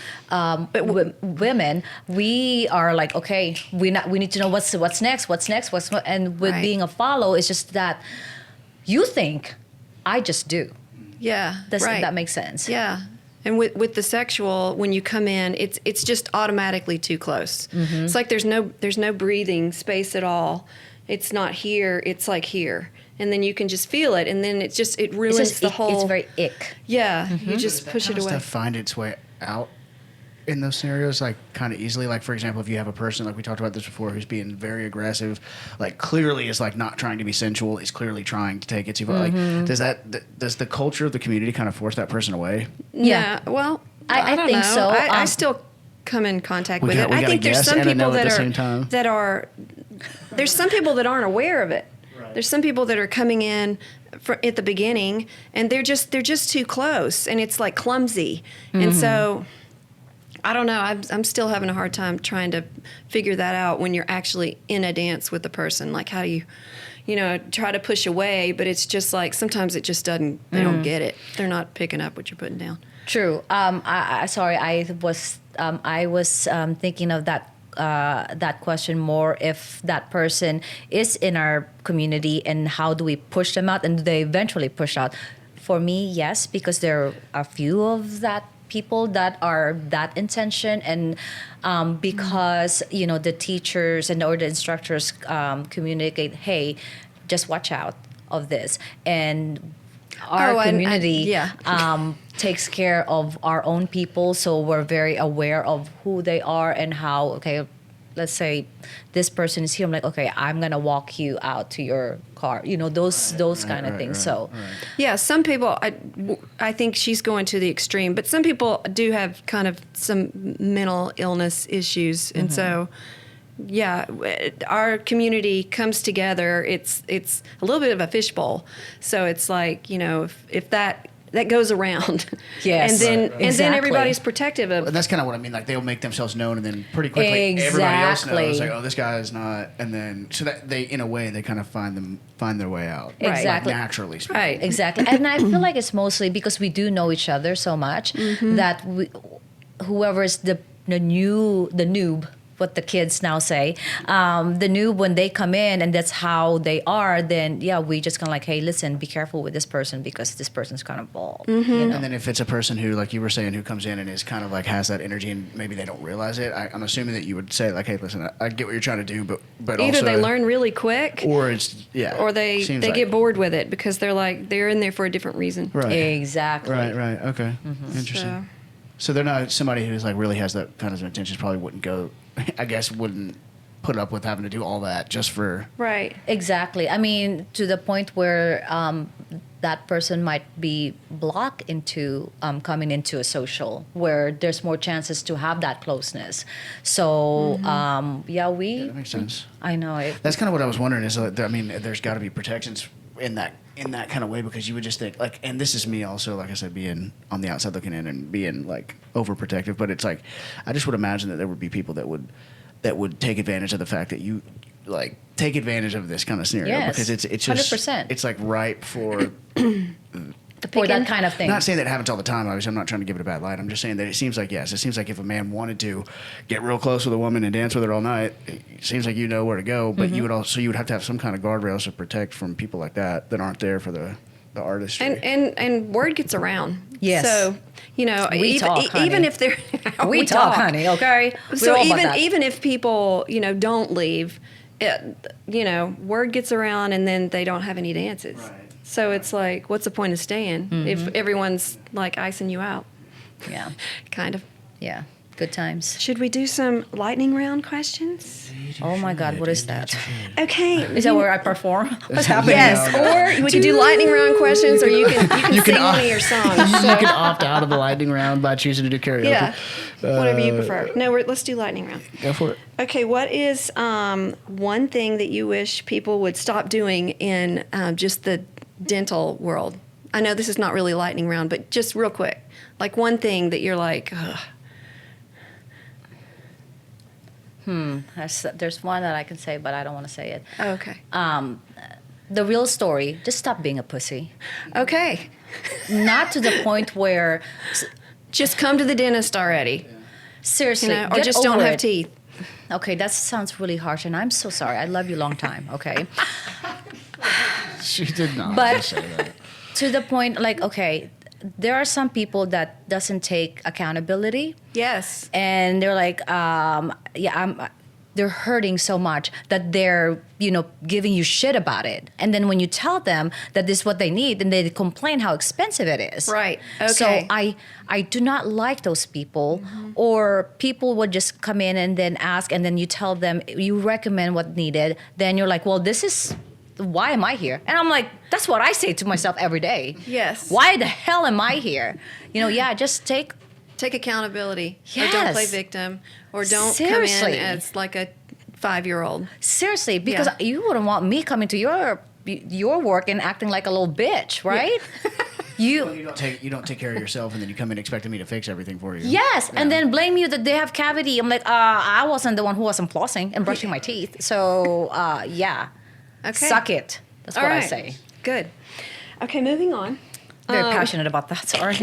we are like, okay, we need to know what's next, and with being a follow, it's just that you think, I just do. Yeah, That makes sense. Yeah, and with the sexual, when you come in, it's just automatically too close. Mm-hmm. It's like there's no breathing space at all. It's not here. It's like here. And then you can just feel it, and then it ruins the whole. It's very ick. Yeah, you just push it away. Does that find its way out in those scenarios, like kind of easily? Like, for example, if you have a person, like we talked about this before, who's being very aggressive, like clearly is like not trying to be sensual, is clearly trying to take it too far. Like, does the culture of the community kind of force that person away? Yeah. Well, I don't think know. so. I still come in contact with it. I think there's some people there's some people that aren't aware of it. There's some people that are coming in at the beginning, and they're just too close, and it's like clumsy. And so, I don't know. I'm still having a hard time trying to figure that out when you're actually in a dance with the person. Like, how do you, try to push away? But it's just like sometimes it just doesn't. They don't get it. They're not picking up what you're putting down. True. I was thinking of that question more, if that person is in our community and how do we push them out, and do they eventually push out? For me, yes, because there are a few of that people that are that intention, and because the teachers or the instructors communicate, hey, just watch out of this, and our community takes care of our own people, so we're very aware of who they are and how, okay, let's say this person is here, I'm like, okay, I'm going to walk you out to your car, those kind of things. Yeah, some people, I think she's going to the extreme, but some people do have kind of some mental illness issues, and so yeah, our community comes together. It's a little bit of a fishbowl. So it's like, if that goes around. Yes. And then everybody's protective of. And that's kind of what I mean. Like, they'll make themselves known, and then pretty quickly everybody else knows. Like, oh, this guy is not. And then so that they, in a way, they kind of find their way out. Exactly. Like, naturally speaking. Right. Exactly. And I feel like it's mostly because we do know each other so much that whoever is the noob, what the kids now say, the noob, when they come in and that's how they are, then we just kind of like, hey, listen, be careful with this person because this person's kind of bald. And then if it's a person who, like you were saying, who comes in and is kind of like has that energy and maybe they don't realize it, I'm assuming that you would say like, hey, listen, I get what you're trying to do, but either also, they learn really quick, or it's or they get bored with it because they're in there for a different reason. Right. Exactly. Right. Okay. Interesting. So they're not somebody who's like really has that kind of intentions. Probably wouldn't put up with having to do all that just for. Right. Exactly. I mean, to the point where that person might be blocked into coming into a social where there's more chances to have that closeness. So Yeah, that makes sense. I know it. That's kind of what I was wondering. Is I mean, there's got to be protections in that kind of way, because you would just think like, and this is me also, like I said, being on the outside looking in and being like overprotective. But it's like, I just would imagine that there would be people that would take advantage of the fact that you like take advantage of this kind of scenario, Yes, because it's just 100%. it's like ripe for. For that kind of thing. Not saying that happens all the time. Obviously, I'm not trying to give it a bad light. I'm just saying that it seems like, yes, it seems like if a man wanted to get real close with a woman and dance with her all night, it seems like you know where to go. But you would have to have some kind of guardrails to protect from people like that aren't there for the artistry. And word gets around. Yes. So, you know, We talk, honey. even if they're we talk, honey. Okay. So We're all about that. even if people, you know, don't leave, you know, word gets around and then they don't have any dances. Right. So it's like, what's the point of staying if everyone's like icing you out? Yeah. Kind of. Yeah. Good times. Should we do some lightning round questions? Oh my God, what is that? Okay. Is that where I perform? What's happening? Yes, or we could do lightning round questions, or you can You can sing one of your songs. So, You can opt out of the lightning round by choosing to do karaoke. yeah, whatever you prefer. No, let's do lightning round. Go for it. Okay, what is one thing that you wish people would stop doing in just the dental world? I know this is not really lightning round, but just real quick, like one thing that you're like, ugh. There's one that I can say, but I don't want to say it. Okay. The real story, just stop being a pussy. Okay. Not to the point where, Just come to the dentist already, seriously, you know, or get just don't over have it. teeth. Okay, that sounds really harsh, and I'm so sorry. I love you long time, okay? She did not But- just say that. To the point, like, okay, there are some people that doesn't take accountability, Yes. and they're like, they're hurting so much that they're, you know, giving you shit about it. And then when you tell them that this is what they need, then they complain how expensive it is. Right. So Okay. I do not like those people. Or people would just come in and then ask, and then you tell them, you recommend what needed. Then you're like, well, this is, why am I here? And I'm like, that's what I say to myself every day. Yes. Why the hell am I here? You know, yeah, just take Take accountability. Or Yes. don't play victim. Or don't Seriously. come in as like a 5-year-old. seriously, because Yeah. you wouldn't want me coming to your work and acting like a little bitch, right? You don't take care of yourself, and then you come in expecting me to fix everything for you. Yes, and then blame you that they have cavity. I'm like, I wasn't the one who wasn't flossing and brushing my teeth. So, yeah. Okay. Suck it. That's All what I right. say. Good. Okay, moving on. Very passionate about that. Sorry.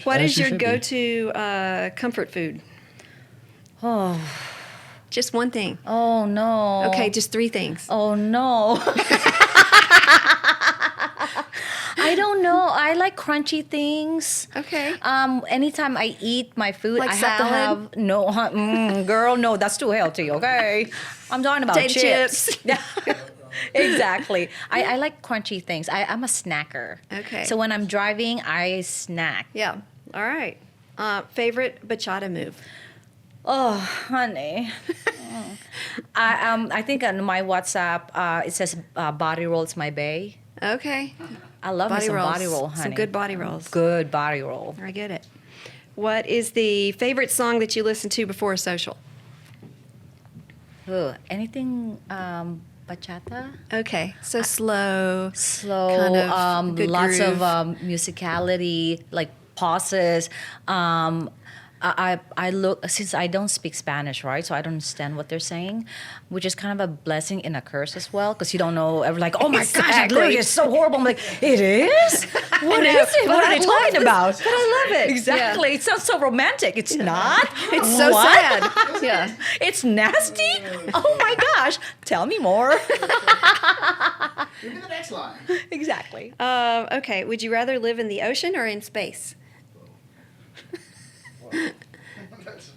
What As is you your should be. go-to comfort food? Oh, Just one thing. oh no. Okay, just 3 things. Oh no. I don't know. I like crunchy things. Okay. Anytime I eat my food, Like I have salad? to have girl, no, that's too healthy. Okay, I'm talking about Potato chips. chips. Exactly. I like crunchy things. I'm a snacker. Okay. So when I'm driving, I snack. Yeah. All right. Favorite bachata move? Oh, honey. I think on my WhatsApp it says body rolls my bae. Okay. I love me Body some rolls. body roll, honey. Some good body rolls. Good body roll. I get it. What is the favorite song that you listen to before a social? Ooh, anything bachata? Okay. So slow. Slow, Kind of good lots groove. of musicality, like pauses. I look, since I don't speak Spanish, right? So I don't understand what they're saying, which is kind of a blessing and a curse as well, because you don't know. Ever like, oh my gosh, that Exactly. lyric is so horrible. I'm like, it is. What know, is it? but What are I they love talking this- about? but I love it. Exactly. Yeah. It sounds so romantic. It's not. It's so What? sad. Yeah. It's nasty. Oh my gosh. Tell me more. Give me the next line. Exactly. Okay. Would you rather live in the ocean or in space?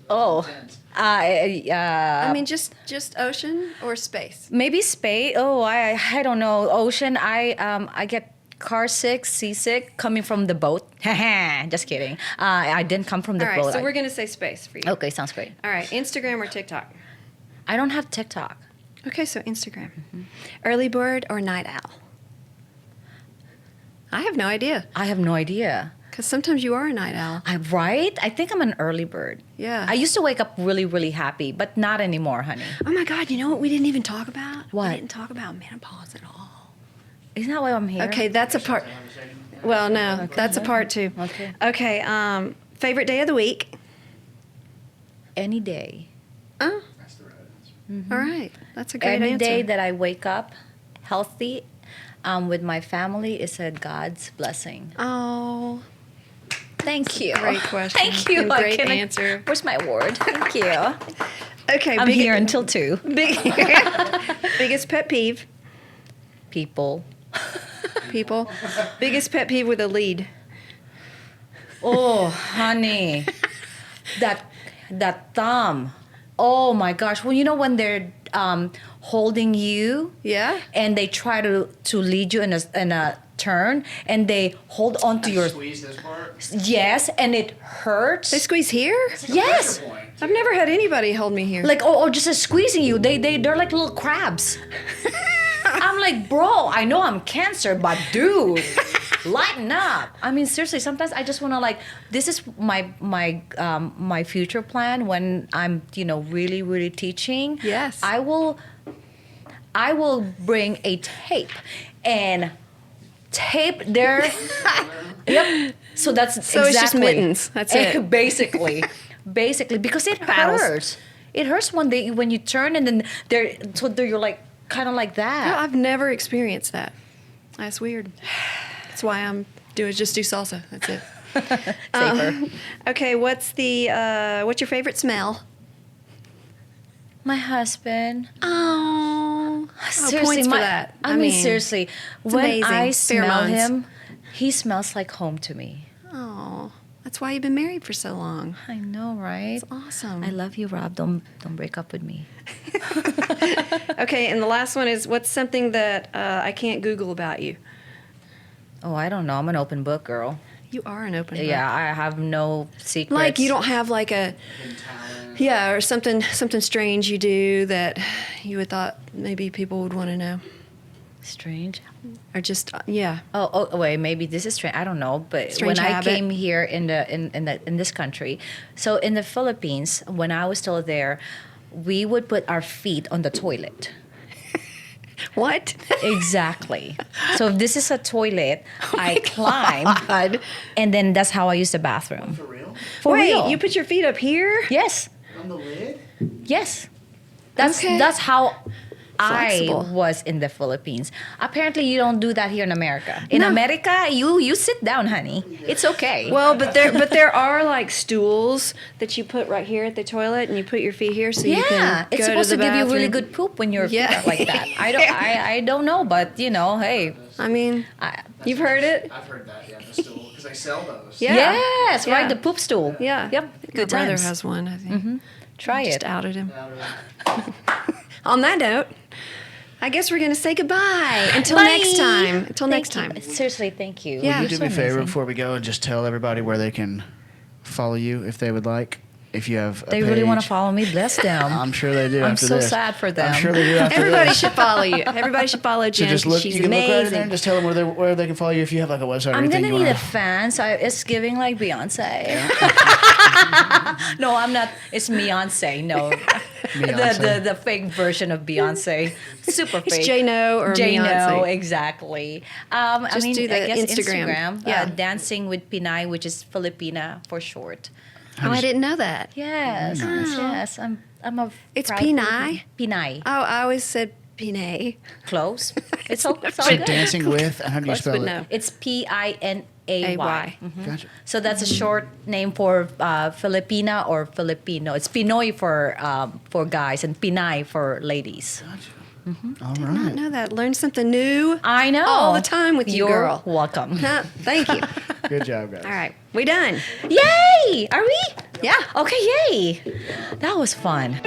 Oh. I mean, just ocean or space? Maybe space. Oh, I don't know. Ocean. I get car sick, seasick coming from the boat. Just kidding. I didn't come from the All right. boat. So we're going to say space for you. Okay, sounds great. All right. Instagram or TikTok? I don't have TikTok. Okay. So Instagram. Early bird or night owl? I have no idea. I have no idea. Because sometimes you are a night owl. Right? I think I'm an early bird. Yeah. I used to wake up really, really happy, but not anymore, honey. Oh my God, you know what we didn't even talk about? What? We didn't talk about menopause at all. Isn't that why I'm here? Okay, that's a part. Well, no, that's a part too. Okay. Okay, favorite day of the week? Any day. Oh, That's the right answer. all right. That's a great Any answer. day that I wake up healthy with my family is a God's blessing. Oh, Thank you. great question. Thank you. And great answer. Where's my award? Thank you. okay. I'm here until 2. Biggest pet peeve, People. people. Biggest pet peeve with a lead. Oh, honey. That thumb. Oh my gosh. Well, you know when they're holding you Yeah. and they try to lead you in a turn and they hold on to your Squeeze this part. yes and it hurts. They squeeze here? Yes. I've never had anybody hold me here. Like or just squeezing you. They're like little crabs. I'm like, bro, I know I'm cancer, but dude, lighten up. I mean, seriously, sometimes I just want to like, this is my future plan when I'm, really, really teaching. Yes. I will bring a tape and tape their, yep. So that's So it's just mittens. That's it. Basically, because it Paddles. hurts. It hurts when you turn and then you're like, kind of like No, that. I've never experienced that. That's weird. That's why I'm do salsa. That's it. Safer. Okay, what's your favorite smell? My husband. Oh, Seriously, points for that. I mean, seriously, when amazing. I smell Pheromones. him, he smells like home to me. Oh, that's why you've been married for so long. I know, right? It's awesome. I love you, Rob. Don't break up with me. Okay, and the last one is what's something that I can't Google about you? Oh, I don't know. I'm an open book, girl. You are an open book. Yeah, I have no secrets. Like you don't have like a or something strange you do that you would thought maybe people would want to know, Strange. or just yeah. Oh, wait. Maybe this is strange. I don't know. But Strange when I habit. came here in this country, so in the Philippines, when I was still there, we would put our feet on the toilet. What? Exactly. So if this is a toilet, I climb, God. and then that's how I use the bathroom. For real? For Wait, real. you put your feet up here? Yes. On the lid? Yes. That's Okay. that's how Flexible. I was in the Philippines. Apparently, you don't do that here in America. In No. America, you sit down, honey. It's okay. Well, but there are like stools that you put right here at the toilet, and you put your feet here so you can yeah, it's go supposed to to the give you really bathroom. good poop when your feet Yeah. are like that. I don't know, but hey, I mean, I, you've heard it. I've heard that, yeah, the stool, because they sell those. Yeah. yes, Yeah. right, the poop stool. Yeah. Yep. My Good brother times. has one. I think. Try Just it. outed him. On that note, I guess we're gonna say goodbye until Bye. next time. Until Thank next you. time. Seriously, thank you. Yeah. Will you You're do me a so favor amazing. before we go and just tell everybody where they can follow you if they would like? If you have a They really want to page. follow me. Bless them. I'm sure they do I'm after so this. sad for them. I'm sure they do after Everybody this. should follow you. Everybody should follow So Jen. just 'Cause look, she's you can look right in there amazing. and just tell them where they can follow you if you have like a website or I'm anything gonna you need a wanna- fan, so it's giving like Beyonce. No, I'm not. It's Beyonce. No, Beyonce. the fake version of Beyonce. Super fake. It's J-No or J-No, Beyonce. exactly. Just do the I guess Instagram. Yeah. Dancing with Pinay, which is Filipina for short. Oh, I didn't know that. Yes, yes. I'm a. It's proud Pinay? Pinay. Oh, I always said Pinay. Close. It's all So good. dancing with, and how do you Close, spell but it? no. It's Pinay. AY. Gotcha. So that's a short name for Filipina or Filipino. It's Pinoy for guys and Pinay for ladies. All Not right. know that. Learn something new I know. all the time with you, You're girl. welcome. Huh, thank you. Good job, guys. All right, we done. Yay! Are we? Yeah. Okay, yay. That was fun.